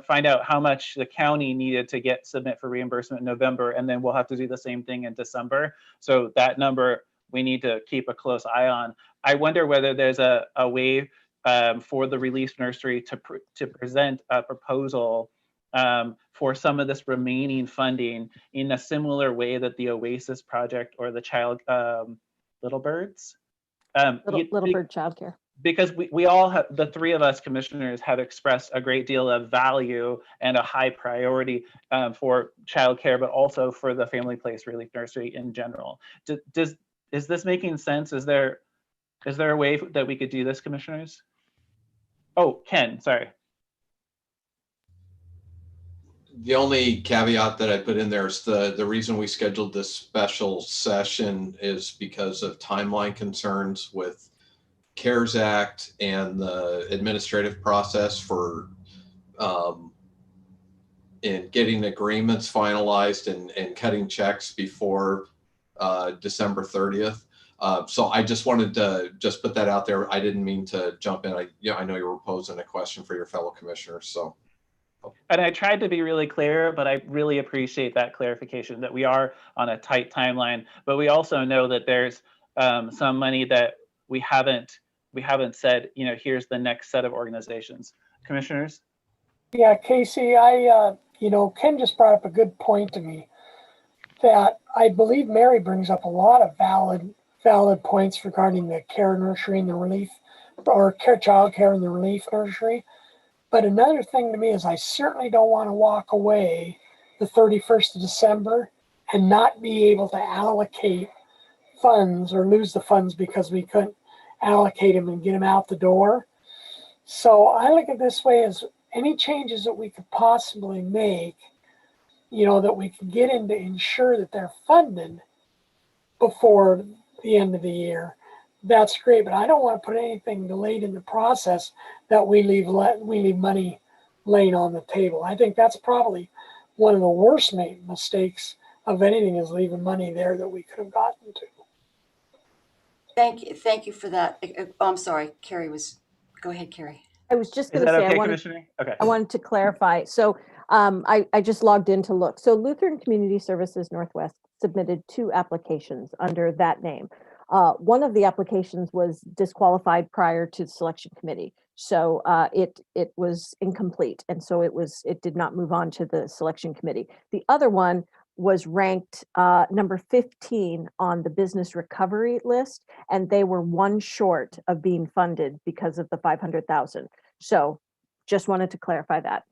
find out how much the county needed to submit for reimbursement in November, and then we'll have to do the same thing in December. So that number we need to keep a close eye on. I wonder whether there's a way for the Relief Nursery to present a proposal for some of this remaining funding in a similar way that the Oasis project or the Little Birds. Little Bird Childcare. Because we all have, the 3 of us commissioners have expressed a great deal of value and a high priority for childcare, but also for the Family Place Relief Nursery in general. Is this making sense? Is there a way that we could do this, commissioners? Oh, Ken, sorry. The only caveat that I put in there is the reason we scheduled this special session is because of timeline concerns with CARES Act and the administrative process for in getting agreements finalized and cutting checks before December 30th. So I just wanted to just put that out there. I didn't mean to jump in. I know you were posing a question for your fellow commissioners. So. And I tried to be really clear, but I really appreciate that clarification that we are on a tight timeline. But we also know that there's some money that we haven't said, here's the next set of organizations. Commissioners? Yeah, Casey, Ken just brought up a good point to me that I believe Mary brings up a lot of valid points regarding the care nursery and the relief, or child care and the relief nursery. But another thing to me is I certainly don't want to walk away the 31st of December and not be able to allocate funds or lose the funds because we couldn't allocate them and get them out the door. So I look at it this way as any changes that we could possibly make, that we can get in to ensure that they're funded before the end of the year. That's great, but I don't want to put anything delayed in the process that we leave money laying on the table. I think that's probably one of the worst made mistakes of anything, is leaving money there that we could have gotten to. Thank you for that. Oh, I'm sorry, go ahead, Carrie. I was just going to Is that say, okay, Commissioner? Okay. I wanted to clarify. So I just logged in to look. So Lutheran Community Services Northwest submitted 2 applications under that name. One of the applications was disqualified prior to the selection committee. So it was incomplete. And so it did not move on to the selection committee. The other one was ranked number 15 on the business recovery list, and they were 1 short of being funded because of the 500,000. So just wanted to clarify that.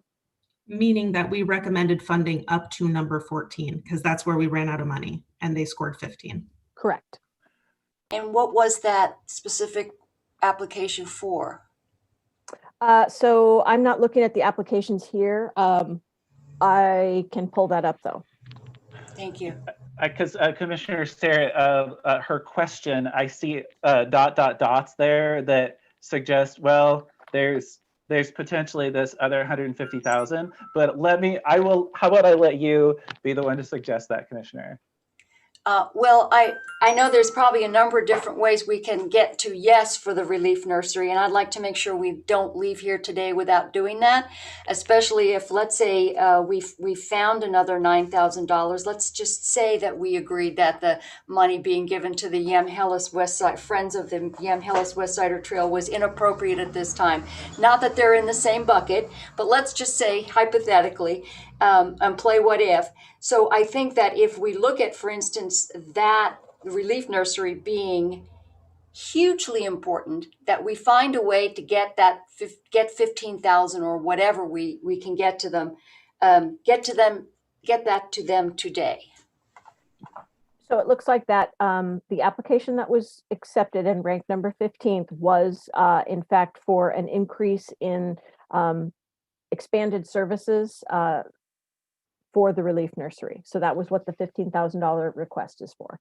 Meaning that we recommended funding up to number 14, because that's where we ran out of money and they scored 15. Correct. And what was that specific application for? So I'm not looking at the applications here. I can pull that up though. Thank you. Because Commissioner Sarah, her question, I see dots there that suggest, well, there's potentially this other 150,000, but how about I let you be the one to suggest that, Commissioner? Well, I know there's probably a number of different ways we can get to yes for the relief nursery, and I'd like to make sure we don't leave here today without doing that, especially if, let's say, we found another $9,000. Let's just say that we agreed that the money being given to the Yamhellis West Side, Friends of the Yamhellis West Sider Trail was inappropriate at this time. Not that they're in the same bucket, but let's just say, hypothetically, and play what if. So I think that if we look at, for instance, that relief nursery being hugely important, that we find a way to get 15,000 or whatever we can get to them, get that to them today. So it looks like that the application that was accepted and ranked number 15th was in fact for an increase in expanded services for the relief nursery. So that was what the $15,000 request is for.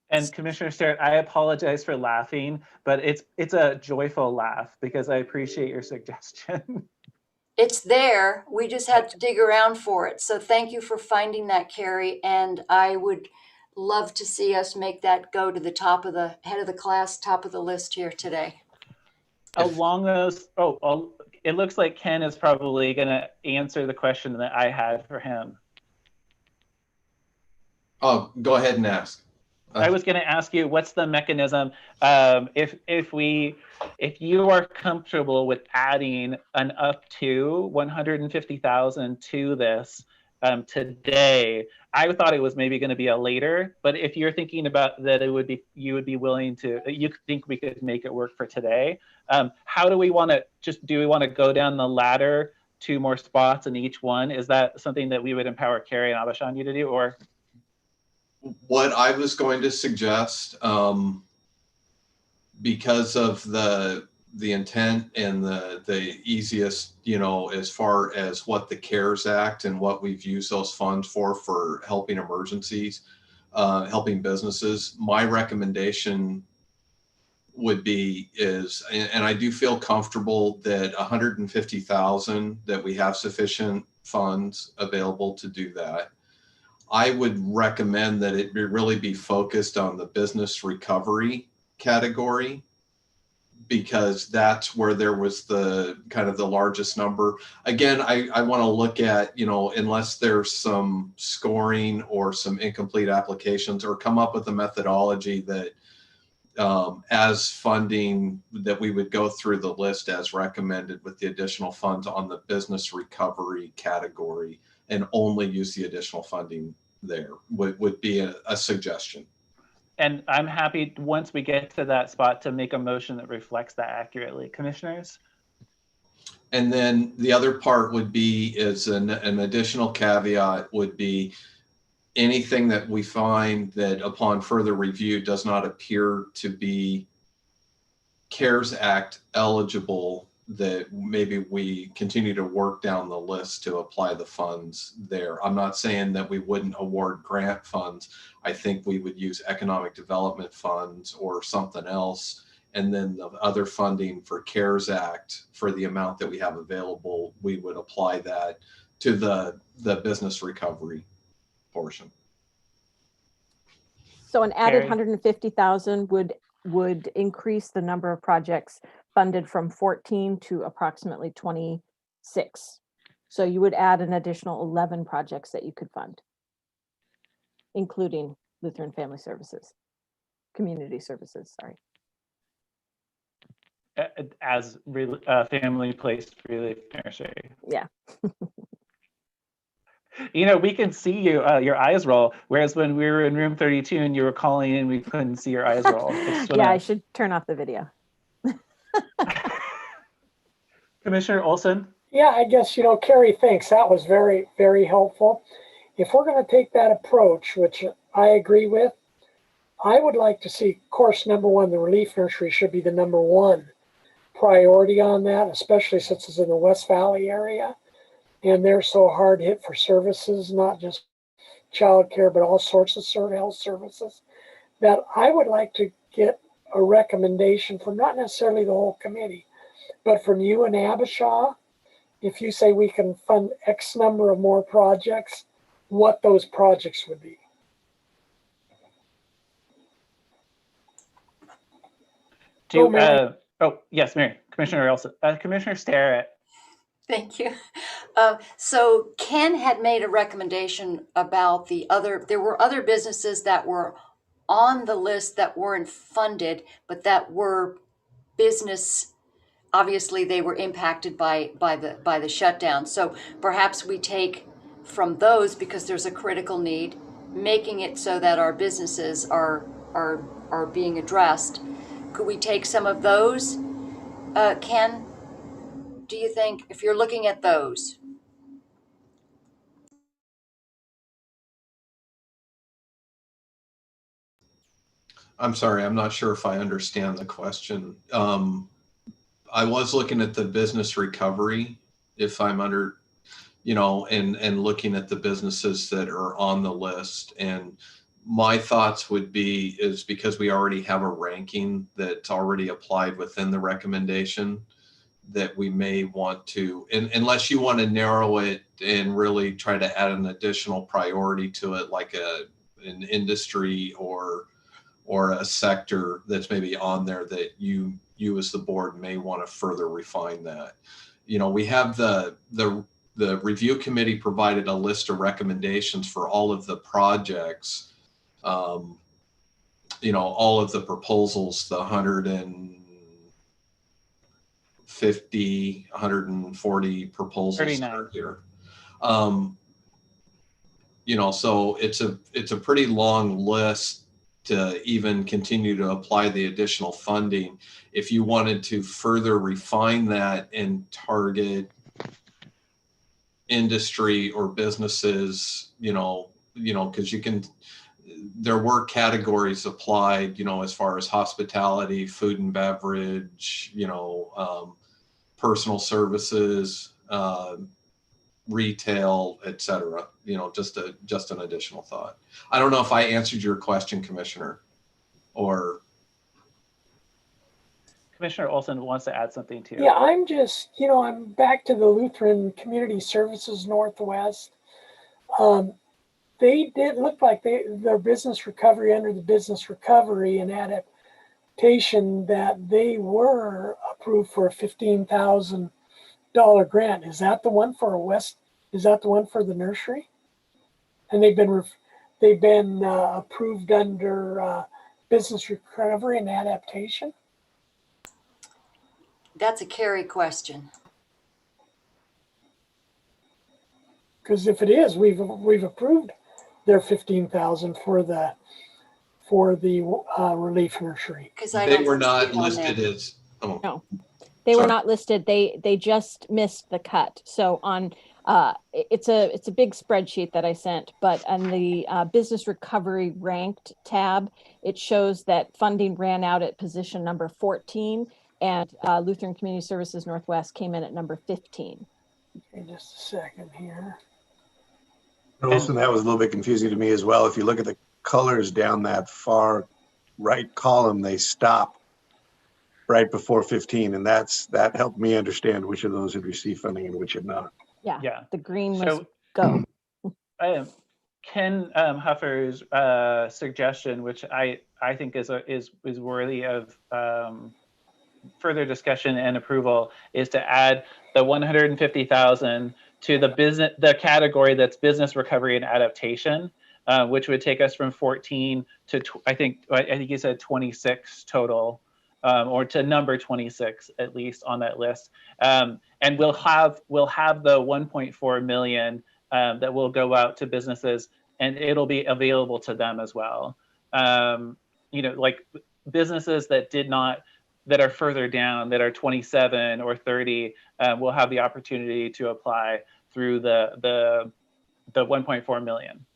And Commissioner Sterrett, I apologize for laughing, but it's a joyful laugh because I appreciate your suggestion. It's there. We just had to dig around for it. So thank you for finding that, Carrie. And I would love to see us make that go to the top of the head of the class, top of the list here today. Along those, it looks like Ken is probably going to answer the question that I had for him. Oh, go ahead and ask. I was going to ask you, what's the mechanism if you are comfortable with adding an up to 150,000 to this today? I thought it was maybe going to be a later, but if you're thinking about that, you would be willing to. You think we could make it work for today? How do we want to do we want to go down the ladder, 2 more spots in each one? Is that something that we would empower Carrie and Abhishan you to do, or? What I was going to suggest, because of the intent and the easiest, as far as what the CARES Act and what we've used those funds for helping emergencies, helping businesses, my recommendation would be and I do feel comfortable that 150,000, that we have sufficient funds available to do that. I would recommend that it really be focused on the business recovery category, because that's where there was the kind of the largest number. Again, I want to look at, unless there's some scoring or some incomplete applications, or come up with a methodology that as funding, that we would go through the list as recommended with the additional funds on the business recovery category, and only use the additional funding there would be a suggestion. And I'm happy, once we get to that spot, to make a motion that reflects that accurately. Commissioners? And then the other part would be, is an additional caveat would be, anything that we find that upon further review does not appear to be CARES Act eligible, that maybe we continue to work down the list to apply the funds there. I'm not saying that we wouldn't award grant funds. I think we would use economic development funds or something else. And then the other funding for CARES Act, for the amount that we have available, we would apply that to the business recovery portion. So an added Carrie? 150,000 would increase the number of projects funded from 14 to approximately 26. So you would add an additional 11 projects that you could fund, including Lutheran Family Services, Community Services, sorry. As family placed relief nursery. Yeah. We can see you, your eyes roll, whereas when we were in room 32 and you were calling in, we couldn't see your eyes roll. Yeah, I should turn off the video. Commissioner Olson? Yeah, I guess, Carrie, thanks. That was very, very helpful. If we're going to take that approach, which I agree with, I would like to see, of course, number one, the relief nursery should be the number one priority on that, especially since it's in the West Valley area. And they're so hard hit for services, not just childcare, but all sorts of health services, that I would like to get a recommendation from not necessarily the whole committee, but from you and Abishaw. If you say we can fund X number of more projects, what those projects would be. Oh, yes, Mary, Commissioner Olson, Commissioner Starrett. Thank you. So Ken had made a recommendation about there were other businesses that were on the list that weren't funded, but that were business. Obviously, they were impacted by the shutdown. So perhaps we take from those, because there's a critical need, making it so that our businesses are being addressed. Could we take some of those, Ken? Do you think, if you're looking at those? I'm sorry, I'm not sure if I understand the question. I was looking at the business recovery, if I'm under, and looking at the businesses that are on the list. And my thoughts would be, is because we already have a ranking that's already applied within the recommendation, that we may want to, unless you want to narrow it and really try to add an additional priority to it, like an industry or a sector that's maybe on there, that you as the board may want to further refine that. We have the review committee provided a list of recommendations for all of the projects, all of the proposals, the 140 proposals 39. here. So it's a pretty long list to even continue to apply the additional funding. If you wanted to further refine that and target industry or businesses, because there were categories applied, as far as hospitality, food and beverage, personal services, retail, etc. Just an additional thought. I don't know if I answered your question, Commissioner, or Commissioner Olson wants to add something too. Yeah, I'm just, I'm back to the Lutheran Community Services Northwest. They did look like their business recovery, under the business recovery and adaptation, that they were approved for a $15,000 grant. Is that the one for Is that the one for the nursery? And they've been approved under business recovery and adaptation. That's a Carrie question. Because if it is, we've approved their $15,000 for the relief nursery. Because they were not listed as. Oh. No, they were not listed. They just missed the cut. So on it's a big spreadsheet that I sent, but on the business recovery ranked tab, it shows that funding ran out at position number 14, and Lutheran Community Services Northwest came in at number 15. Okay, just a second here. Olson, that was a little bit confusing to me as well. If you look at the colors down that far right column, they stop right before 15, and that helped me understand which of those had received funding and which had not. Yeah. The green was go. Ken Huffer's suggestion, which I think is worthy of further discussion and approval, is to add the 150,000 to the category that's business recovery and adaptation, which would take us from 14 to I think you said 26 total, or to number 26 at least on that list. And we'll have the 1.4 million that will go out to businesses, and it'll be available to them as well. Like businesses that are further down, that are 27 or 30, will have the opportunity to apply through the 1.4 million.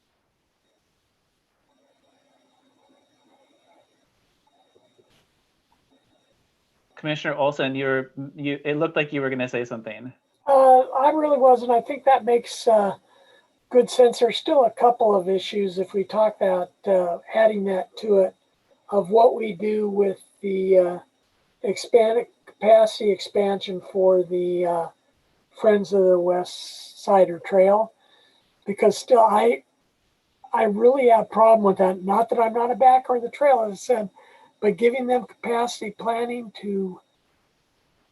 Commissioner Olson, it looked like you were going to say something. I really wasn't. I think that makes good good sense. There's still a couple of issues if we talk about adding that to it, of what we do with the expanded capacity expansion for the Friends of the West Sider Trail, because still I really have a problem with that. Not that I'm not a backer of the trail, as I said, but giving them capacity planning to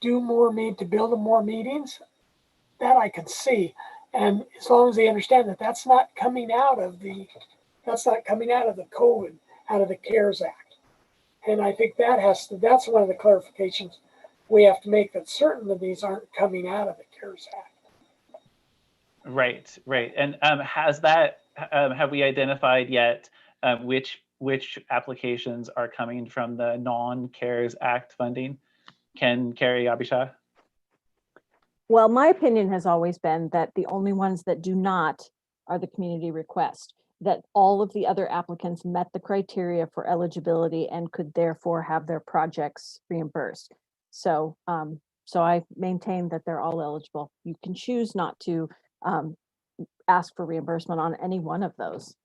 do more to build more meetings, that I can see. And as long as they understand that that's not coming out of the COVID, out of the CARES Act. And I think that's one of the clarifications we have to make, that certain of these aren't coming out of the CARES Act. Right, right. And have we identified yet which applications are coming from the non-CARES Act funding? Carrie, Abhishek? Well, my opinion has always been that the only ones that do not are the community request, that all of the other applicants met the criteria for eligibility and could therefore have their projects reimbursed. So, so I maintain that they're all eligible. You can choose not to ask for reimbursement on any one of those.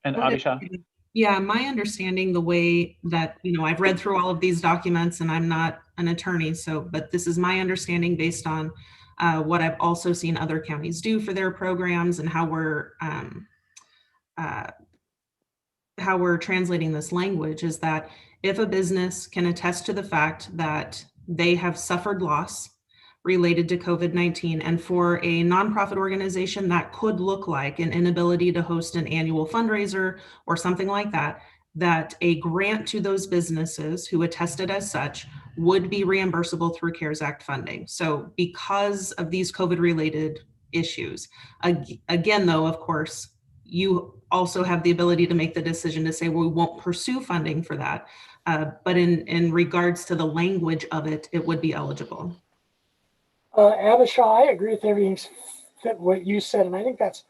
And Abhishek? Yeah, my understanding, the way that, I've read through all of these documents, and I'm not an attorney, but this is my understanding based on what I've also seen other counties do for their programs and how we're translating this language, is that if a business can attest to the fact that they have suffered loss related to COVID-19, and for a nonprofit organization that could look like an inability to host an annual fundraiser or something like that, that a grant to those businesses who attested as such would be reimbursable through CARES Act funding. So because of these COVID-related issues, again, though, of course, you also have the ability to make the decision to say, well, we won't pursue funding for that. But in regards to the language of it, it would be eligible. Abhishek, I agree with everything what you said, and I think that's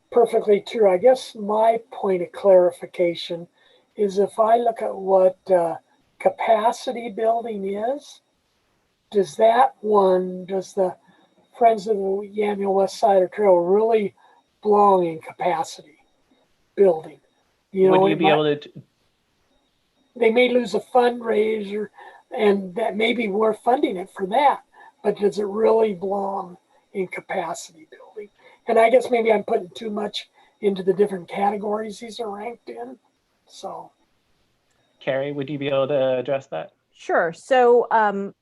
perfectly true. I guess my point of clarification is, if I look at what capacity building is, does the Friends of the Yamhill West Sider Trail really belong in capacity building? Would you be able to? They may lose a fundraiser, and that maybe we're funding it for that. But does it really belong in capacity building? And I guess maybe I'm putting too much into the different categories these are ranked in. So, Carrie, would you be able to address that? Sure. So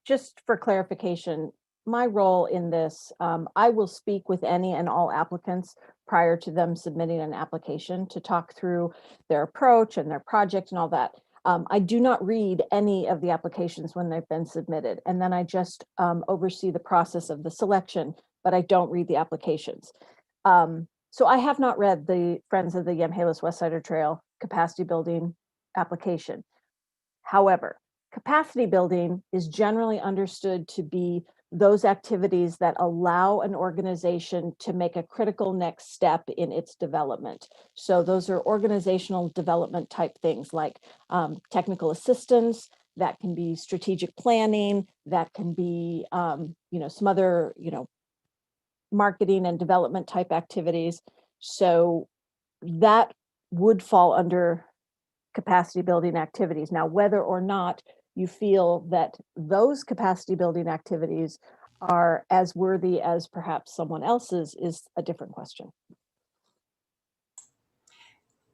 just for clarification, my role in this, I will speak with any and all applicants prior to them submitting an application to talk through their approach and their project and all that. I do not read any of the applications when they've been submitted, and then I just oversee the process of the selection, but I don't read the applications. So I have not read the Friends of the Yamhill West Sider Trail capacity building application. However, capacity building is generally understood to be those activities that allow an organization to make a critical next step in its development. So those are organizational development type things, like technical assistance, that can be strategic planning, that can be some other marketing and development type activities. So that would fall under capacity building activities. Now, whether or not you feel that those capacity building activities are as worthy as perhaps someone else's is a different question.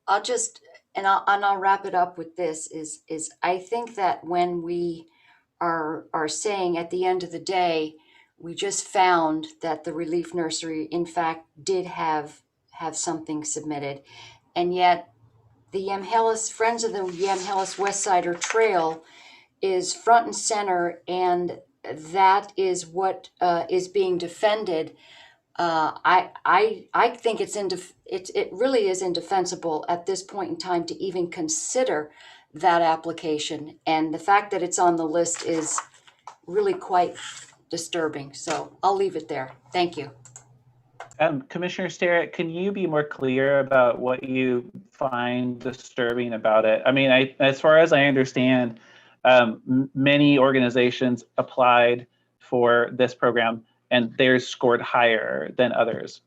I'll wrap it up with this, is I think that when we are saying at the end of the day, we just found that the Relief Nursery in fact did have something submitted, and yet the Friends of the Yamhill West Sider Trail is front and center, and that is what is being defended. I think it really is indefensible at this point in time to even consider that application, and the fact that it's on the list is really quite disturbing. So I'll leave it there. Thank you. Commissioner Sterrett, can you be more clear about what you find disturbing about it? I mean, as far as I understand, many organizations applied for this program and theirs scored higher than others.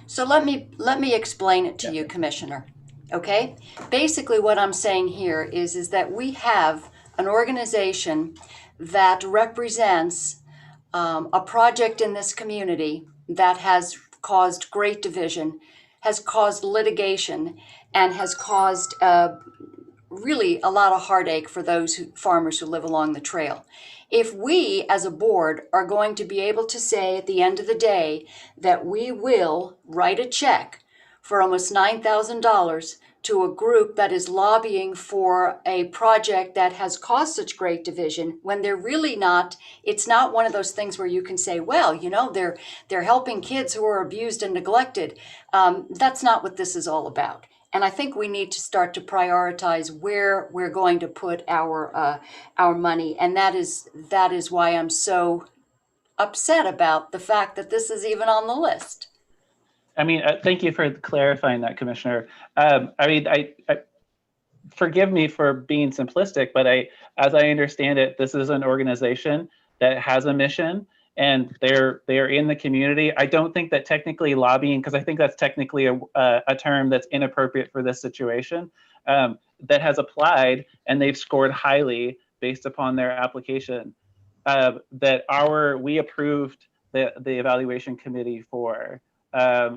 So let me explain it to you, Commissioner. Okay? Basically what I'm saying here is that we have an organization that represents a project in this community that has caused great division, has caused litigation, and has caused really a lot of heartache for those farmers who live along the trail. If we as a board are going to be able to say at the end of the day that we will write a check for almost $9,000 to a group that is lobbying for a project that has caused such great division, when they're really not, it's not one of those things where you can say, well, you know, they're helping kids who are abused and neglected. That's not what this is all about. And I think we need to start to prioritize where we're going to put our money, and that is why I'm so upset about the fact that this is even on the list. I mean, thank you for clarifying that, Commissioner. I mean, I forgive me for being simplistic, but as I understand it, this is an organization that has a mission, and they're in the community. I don't think that technically lobbying, because I think that's technically a term that's inappropriate for this situation, that has applied and they've scored highly based upon their application. That we approved the evaluation committee for.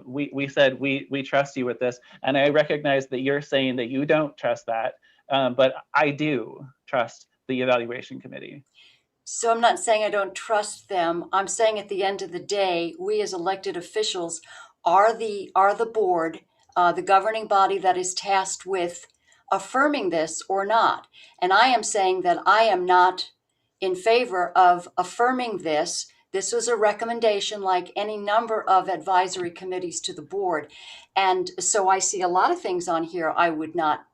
We said we trust you with this, and I recognize that you're saying that you don't trust that, but I do trust the evaluation committee. So I'm not saying I don't trust them. I'm saying at the end of the day, we as elected officials are the board, the governing body that is tasked with affirming this or not. And I am saying that I am not in favor of affirming this. This was a recommendation like any number of advisory committees to the board. And so I see a lot of things on here I would not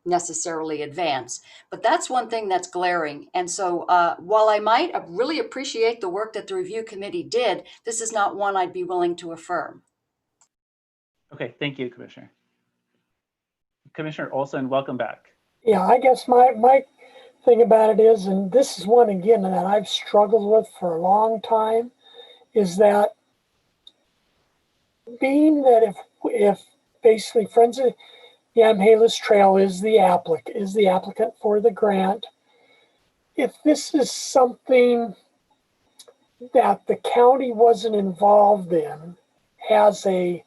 necessarily advance. But that's one thing that's glaring. And so while I might really appreciate the work that the review committee did, this is not one I'd be willing to affirm. Okay, thank you, Commissioner. Commissioner Olson, welcome back. Yeah, I guess my thing about it is, and this is one again that I've struggled with for a long time, is that being that if basically Friends of Yamhalis Trail is the applicant for the grant, if this is something that the county wasn't involved in as the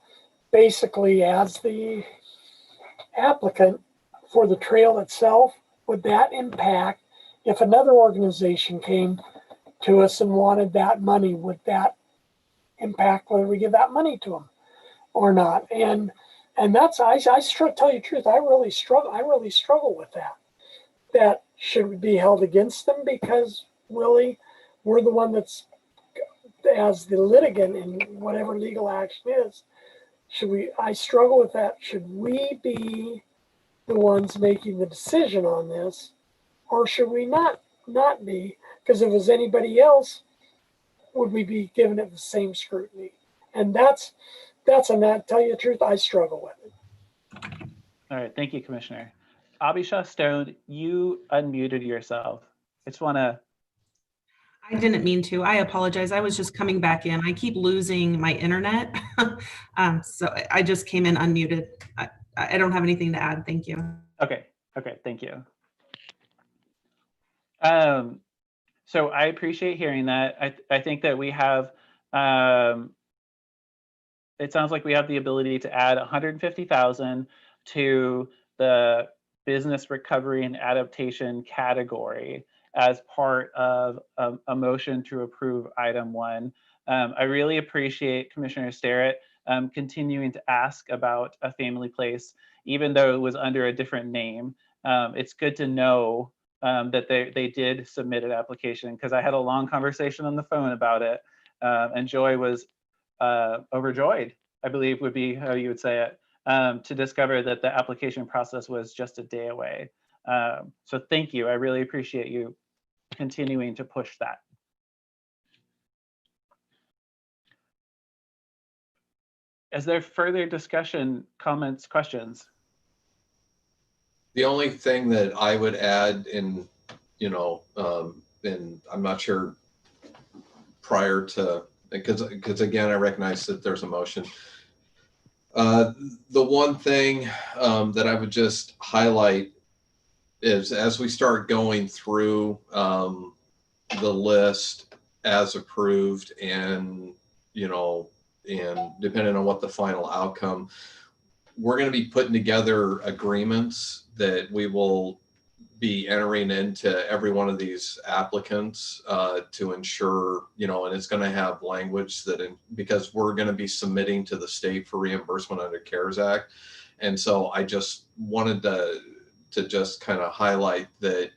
applicant for the trail itself, would that impact if another organization came to us and wanted that money? Would that impact whether we give that money to them or not? And that's tell you the truth, I really struggle with that. That should be held against them because really we're the one that's as the litigant in whatever legal action is. I struggle with that. Should we be the ones making the decision on this, or should we not be? Because if it was anybody else, would we be giving it the same scrutiny? And that's tell you the truth, I struggle with it. All right, thank you, Commissioner. Abisha Stone, you unmuted yourself. I just want to. I didn't mean to. I apologize. I was just coming back in. I keep losing my internet. So I just came in unmuted. I don't have anything to add. Thank you. Okay, thank you. So I appreciate hearing that. I think that we have, it sounds like we have the ability to add 150,000 to the business recovery and adaptation category as part of a motion to approve item 1. I really appreciate Commissioner Sterrett continuing to ask about a family place, even though it was under a different name. It's good to know that they did submit an application, because I had a long conversation on the phone about it, and Joy was overjoyed, I believe would be how you would say it, to discover that the application process was just a day away. So thank you. I really appreciate you continuing to push that. Is there further discussion, comments, questions? The only thing that I would add and I'm not sure prior to, because again, I recognize that there's a motion. The one thing that I would just highlight is as we start going through the list as approved, and and depending on what the final outcome, we're going to be putting together agreements that we will be entering into every one of these applicants to ensure, and it's going to have language that, because we're going to be submitting to the state for reimbursement under CARES Act. And so I just wanted to just kind of highlight that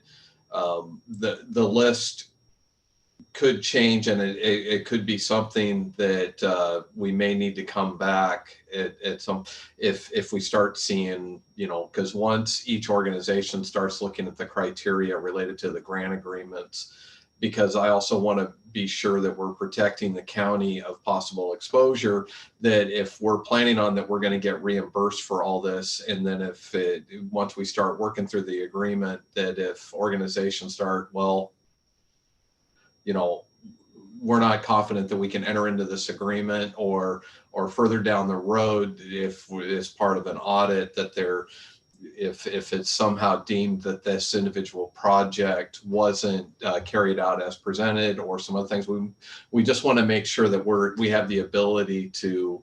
the list could change, and it could be something that we may need to come back at some, if we start seeing, because once each organization starts looking at the criteria related to the grant agreements, because I also want to be sure that we're protecting the county of possible exposure, that if we're planning on that we're going to get reimbursed for all this, and then once we start working through the agreement, that if organizations start, well, we're not confident that we can enter into this agreement, or further down the road, if as part of an audit, that if it's somehow deemed that this individual project wasn't carried out as presented, or some other things, we just want to make sure that we have the ability to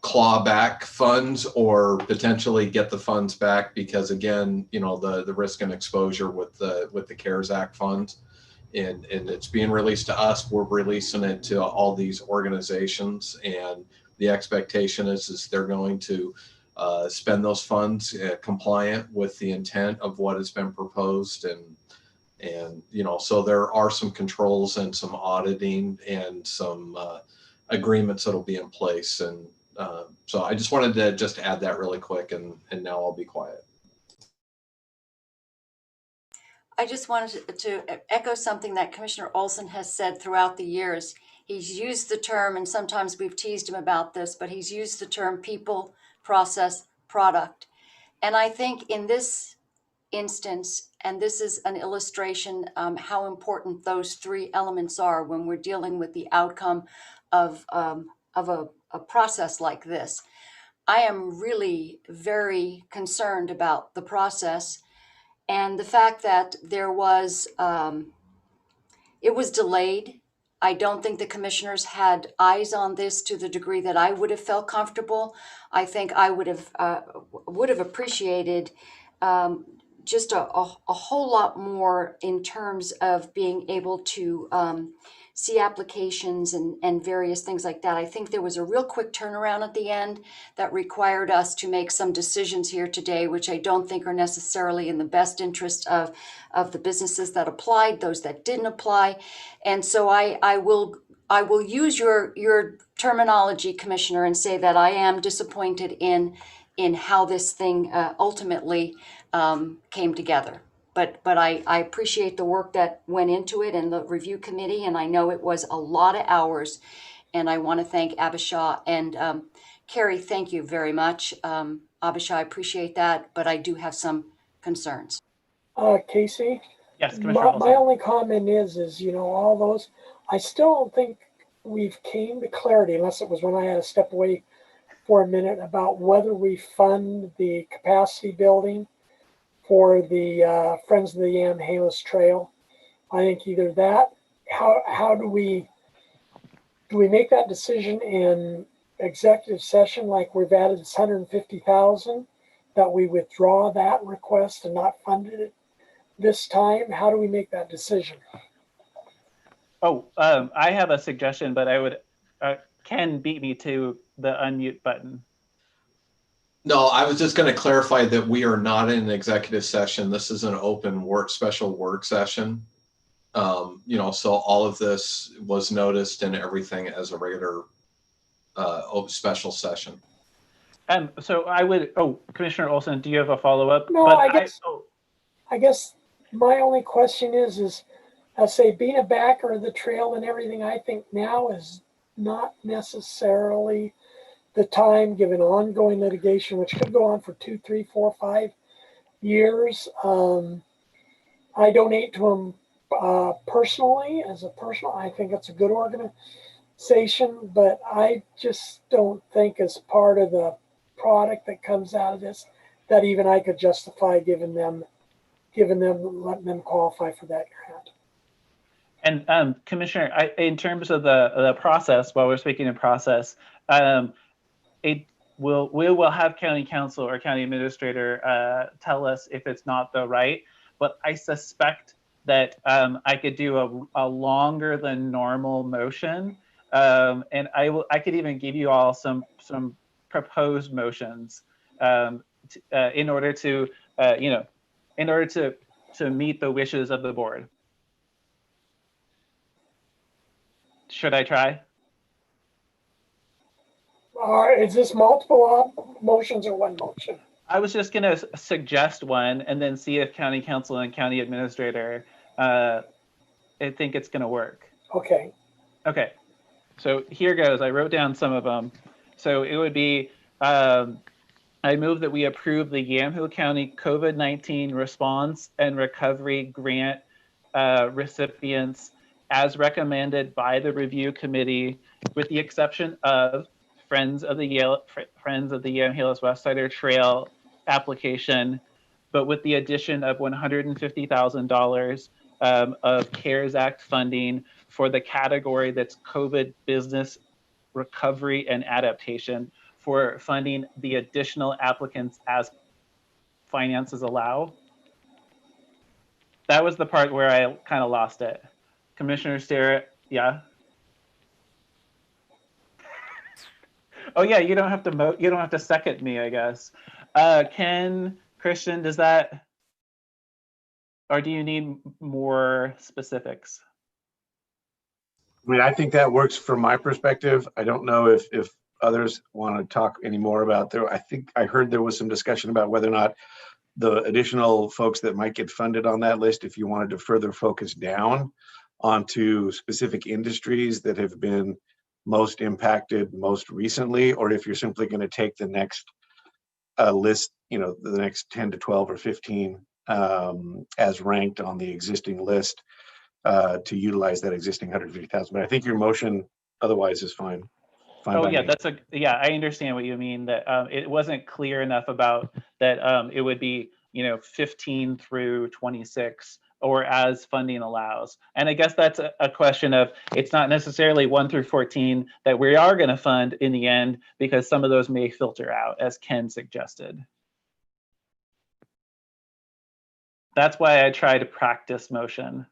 claw back funds, or potentially get the funds back, because again, the risk and exposure with the CARES Act funds. And it's being released to us. We're releasing it to all these organizations, and the expectation is they're going to spend those funds compliant with the intent of what has been proposed, and so there are some controls and some auditing and some agreements that'll be in place, and so I just wanted to just add that really quick, and now I'll be quiet. I just wanted to echo something that Commissioner Olson has said throughout the years. He's used the term, and sometimes we've teased him about this, but he's used the term people, process, product. And I think in this instance, and this is an illustration how important those three elements are when we're dealing with the outcome of a process like this. I am really very concerned about the process, and the fact that it was delayed. I don't think the commissioners had eyes on this to the degree that I would have felt comfortable. I think I would have appreciated just a whole lot more in terms of being able to see applications and various things like that. I think there was a real quick turnaround at the end that required us to make some decisions here today, which I don't think are necessarily in the best interest of the businesses that applied, those that didn't apply. And so I will use your terminology, Commissioner, and say that I am disappointed in how this thing ultimately came together. But I appreciate the work that went into it and the review committee, and I know it was a lot of hours, and I want to thank Abisha and Carrie. Thank you very much. Abisha, I appreciate that, but I do have some concerns. Casey? Yes, Commissioner My only comment is all those, I still don't think we've came to clarity, unless it was when I had to step away for a minute, about whether we fund the capacity building for the Friends of the Yamhilis Trail. I think either that, how do we make that decision in executive session, like we've added this 150,000, that we withdraw that request and not fund it this time? How do we make that decision? Oh, I have a suggestion, but I would, Ken beat me to the unmute button. No, I was just going to clarify that we are not in an executive session. This is an open special work session. So all of this was noticed and everything as a regular special session. So I would, Commissioner Olson, do you have a follow-up? No, I guess my only question is I say, being a backer of the trail and everything, I think now is not necessarily the time, given ongoing litigation, which could go on for 2, 3, 4, 5 years. I donate to them personally, as a personal, I think it's a good organization, but I just don't think as part of the product that comes out of this that even I could justify letting them qualify for that grant. And Commissioner, in terms of the process, while we're speaking of process, we will have county council or county administrator tell us if it's not the right, but I suspect that I could do a longer than normal motion, and I could even give you all some proposed motions in order to to meet the wishes of the board. Should I try? Is this multiple motions or one motion? I was just going to suggest one and then see if county council and county administrator I think it's going to work. Okay. Okay. So here goes. I wrote down some of them. So it would be, I move that we approve the Yamhill County COVID-19 response and recovery grant recipients as recommended by the review committee, with the exception of Friends of the Yamhill Westsider Trail application, but with the addition of $150,000 of CARES Act funding for the category that's COVID business recovery and adaptation, for funding the additional applicants as finances allow. That was the part where I kind of lost it. Commissioner Starrett, yeah. Oh yeah, you don't have to second me, I guess. Ken, Christian, does that, or do you need more specifics? I mean, I think that works from my perspective. I don't know if others want to talk any more about there. I think I heard there was some discussion about whether or not the additional folks that might get funded on that list, if you wanted to further focus down onto specific industries that have been most impacted most recently, or if you're simply going to take the next list, the next 10 to 12 or 15 as ranked on the existing list to utilize that existing 150,000. But I think your motion otherwise is fine. Oh yeah, I understand what you mean, that it wasn't clear enough about that it would be 15 through 26 or as funding allows. And I guess that's a question of, it's not necessarily 1 through 14 that we are going to fund in the end, because some of those may filter out, as Ken suggested. That's why I try to practice motion.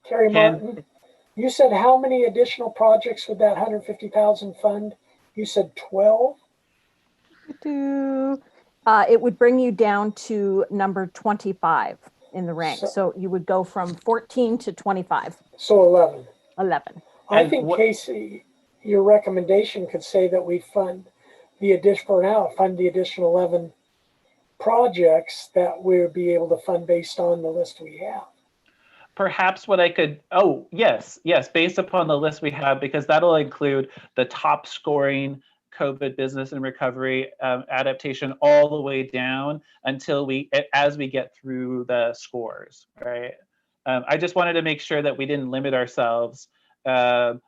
Terry Martin, you said how many additional projects would that 150,000 fund? You said 12? It would bring you down to number 25 in the rank. So you would go from 14 to 25. So 11. 11. I think, Casey, your recommendation could say that we fund the additional 11 projects that we'll be able to fund based on the list we have. Perhaps what I could, yes, based upon the list we have, because that'll include the top scoring COVID business and recovery adaptation all the way down until as we get through the scores, right? I just wanted to make sure that we didn't limit ourselves to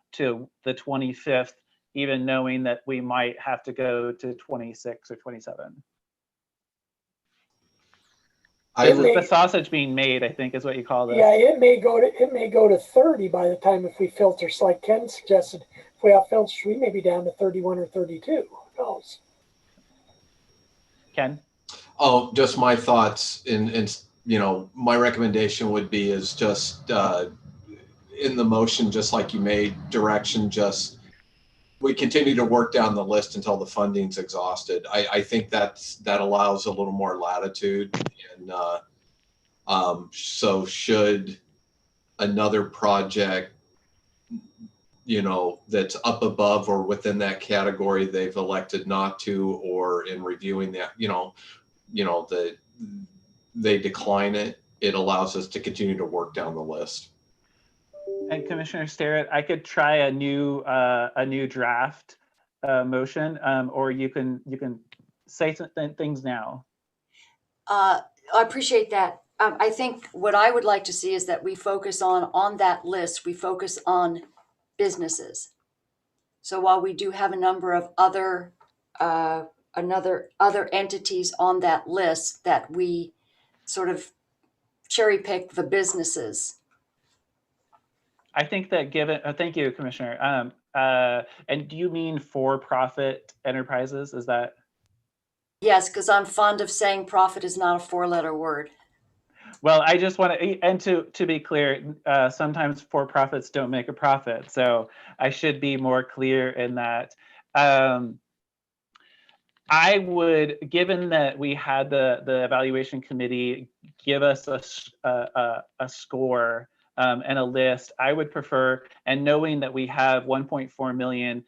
the 25th, even knowing that we might have to go to 26 or 27. The sausage being made, I think, is what you call this. Yeah, it may go to 30 by the time, if we filter. So like Ken suggested, if we have filters, we may be down to 31 or 32. Who knows? Ken? Oh, just my thoughts. My recommendation would be is just in the motion, just like you made direction, we continue to work down the list until the funding's exhausted. I think that allows a little more latitude. And so should another project, that's up above or within that category, they've elected not to, or in reviewing that, they decline it, it allows us to continue to work down the list. And Commissioner Starrett, I could try a new draft motion, or you can say things now. I appreciate that. I think what I would like to see is that we focus on that list, we focus on businesses. So while we do have a number of other other entities on that list, that we sort of cherry pick the businesses. I think that given, thank you, Commissioner. And do you mean for-profit enterprises? Is that? Yes, because I'm fond of saying profit is not a four-letter word. Well, I just want to, and to be clear, sometimes for-profits don't make a profit. So I should be more clear in that. I would, given that we had the evaluation committee give us a score and a list, I would prefer, and knowing that we have 1.4 million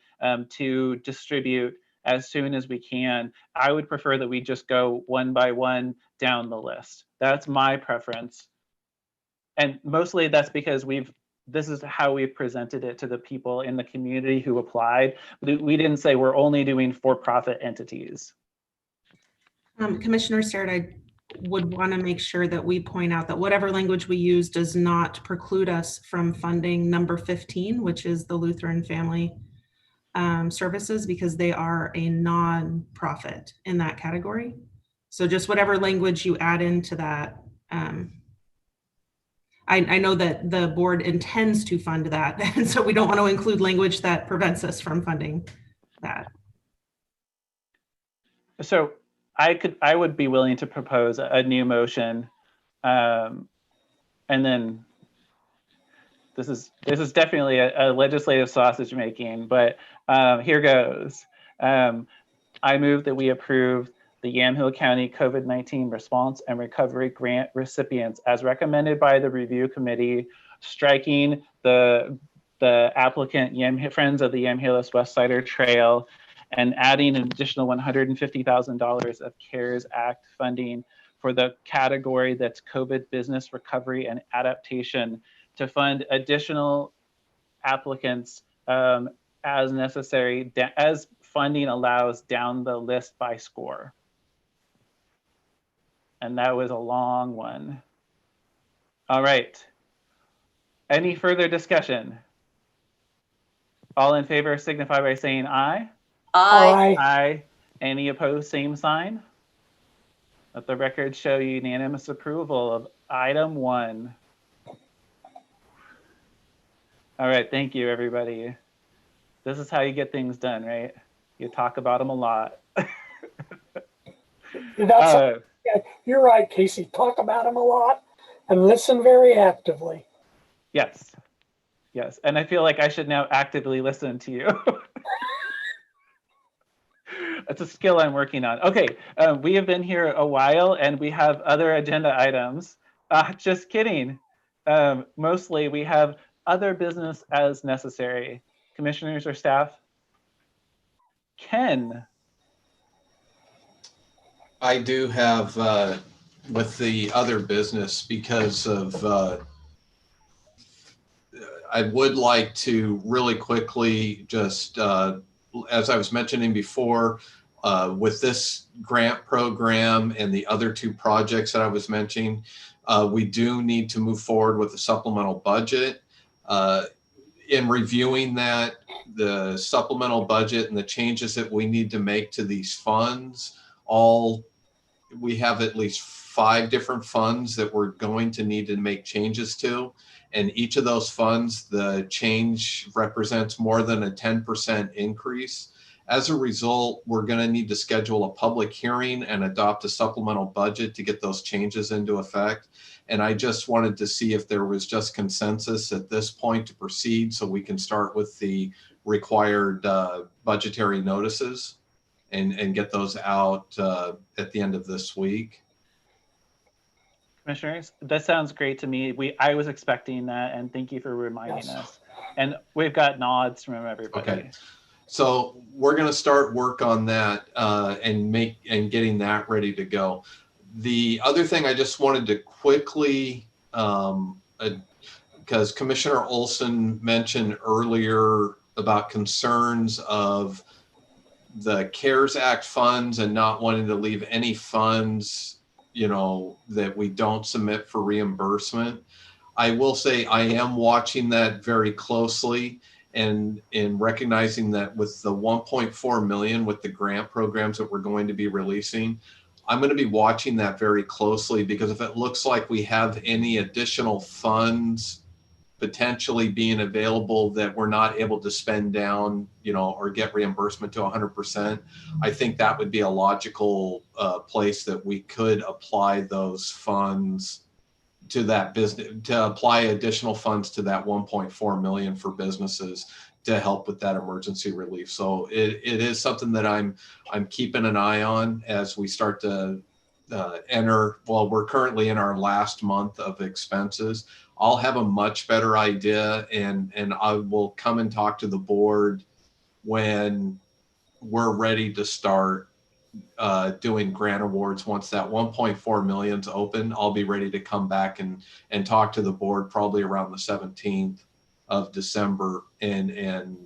to distribute as soon as we can, I would prefer that we just go one by one down the list. That's my preference. And mostly that's because this is how we've presented it to the people in the community who applied. We didn't say we're only doing for-profit entities. Commissioner Starrett, I would want to make sure that we point out that whatever language we use does not preclude us from funding number 15, which is the Lutheran Family Services, because they are a non-profit in that category. So just whatever language you add into that, I know that the board intends to fund that, and so we don't want to include language that prevents us from funding that. So I would be willing to propose a new motion, and then this is definitely a legislative sausage making, but here goes. I move that we approve the Yamhill County COVID-19 Response and Recovery Grant recipients as recommended by the review committee, striking the applicant Friends of the Yamhill West Sider Trail, and adding an additional $150,000 of CARES Act funding for the category that's COVID business recovery and adaptation to fund additional applicants as necessary, as funding allows down the list by score. And that was a long one. All right. Any further discussion? All in favor signify by saying aye. Aye. Aye. Any opposed, same sign. Let the record show unanimous approval of item 1. All right, thank you, everybody. This is how you get things done, right? You talk about them a lot. Yeah, you're right, Casey. Talk about them a lot and listen very actively. Yes. Yes. And I feel like I should now actively listen to you. It's a skill I'm working on. Okay. We have been here a while and we have other agenda items. Just kidding. Mostly we have other business as necessary. Commissioners or staff? Ken. I do have with the other business because of I would like to really quickly just as I was mentioning before, with this grant program and the other 2 projects that I was mentioning, we do need to move forward with the supplemental budget. In reviewing that, the supplemental budget and the changes that we need to make to these funds, we have at least 5 different funds that we're going to need to make changes to. And each of those funds, the change represents more than a 10% increase. As a result, we're going to need to schedule a public hearing and adopt a supplemental budget to get those changes into effect. And I just wanted to see if there was just consensus at this point to proceed so we can start with the required budgetary notices and get those out at the end of this week. Commissioners, that sounds great to me. I was expecting that, and thank you for reminding us. And we've got nods from everybody. Okay, so we're going to start work on that and getting that ready to go. The other thing I just wanted to quickly, because Commissioner Olson mentioned earlier about concerns of the CARES Act funds and not wanting to leave any funds you know, that we don't submit for reimbursement. I will say I am watching that very closely, and in recognizing that with the 1.4 million with the grant programs that we're going to be releasing, I'm going to be watching that very closely, because if it looks like we have any additional funds potentially being available that we're not able to spend down, you know, or get reimbursement to 100%, I think that would be a logical place that we could apply those funds to that business, to apply additional funds to that 1.4 million for businesses to help with that emergency relief. So it is something that I'm keeping an eye on as we start to enter. Well, we're currently in our last month of expenses. I'll have a much better idea, and I will come and talk to the board when we're ready to start doing grant awards. Once that 1.4 million's open, I'll be ready to come back and talk to the board probably around the 17th of December. And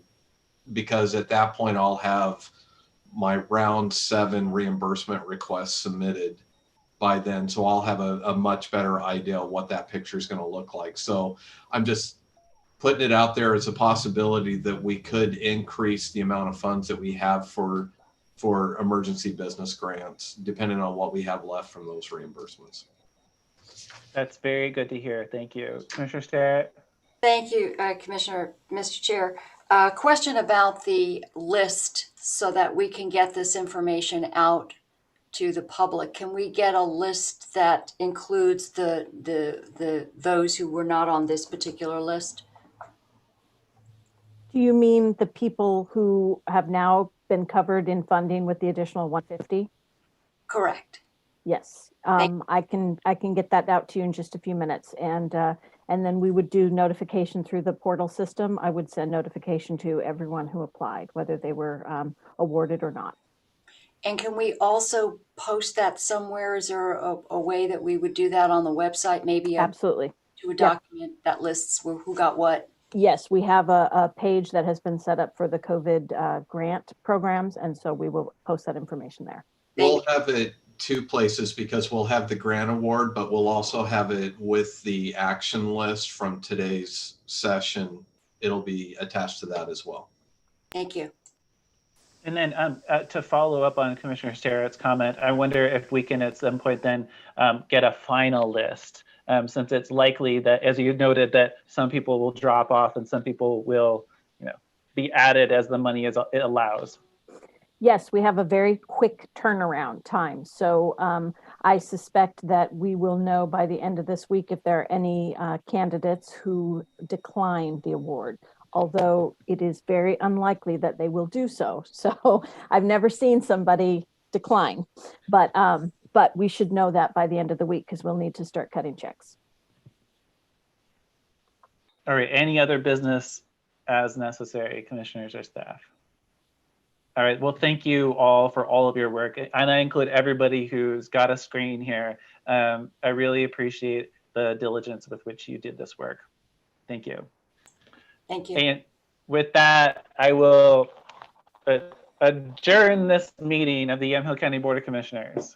because at that point I'll have my round 7 reimbursement requests submitted by then. So I'll have a much better idea of what that picture is going to look like. So I'm just putting it out there as a possibility that we could increase the amount of funds that we have for emergency business grants, depending on what we have left from those reimbursements. That's very good to hear. Thank you. Commissioner Sterrett? Thank you, Commissioner, Mr. Chair. Question about the list so that we can get this information out to the public. Can we get a list that includes those who were not on this particular list? Do you mean the people who have now been covered in funding with the additional 150? Correct. Yes, I can get that out to you in just a few minutes, and then we would do notification through the portal system. I would send notification to everyone who applied, whether they were awarded or not. And can we also post that somewhere? Is there a way that we would do that on the website? Maybe Absolutely. To a document that lists who got what? Yes, we have a page that has been set up for the COVID grant programs, and so we will post that information there. We'll have it 2 places, because we'll have the grant award, but we'll also have it with the action list from today's session. It'll be attached to that as well. Thank you. And then to follow up on Commissioner Sterrett's comment, I wonder if we can at some point then get a final list, since it's likely that, as you noted, that some people will drop off and some people will, be added as the money it allows. Yes, we have a very quick turnaround time. So I suspect that we will know by the end of this week if there are any candidates who decline the award, although it is very unlikely that they will do so. So I've never seen somebody decline, but we should know that by the end of the week, because we'll need to start cutting checks. All right, any other business as necessary, commissioners or staff? All right, well, thank you all for all of your work. And I include everybody who's got a screen here. I really appreciate the diligence with which you did this work. Thank you. Thank you. And with that, I will adjourn this meeting of the Yamhill County Board of Commissioners.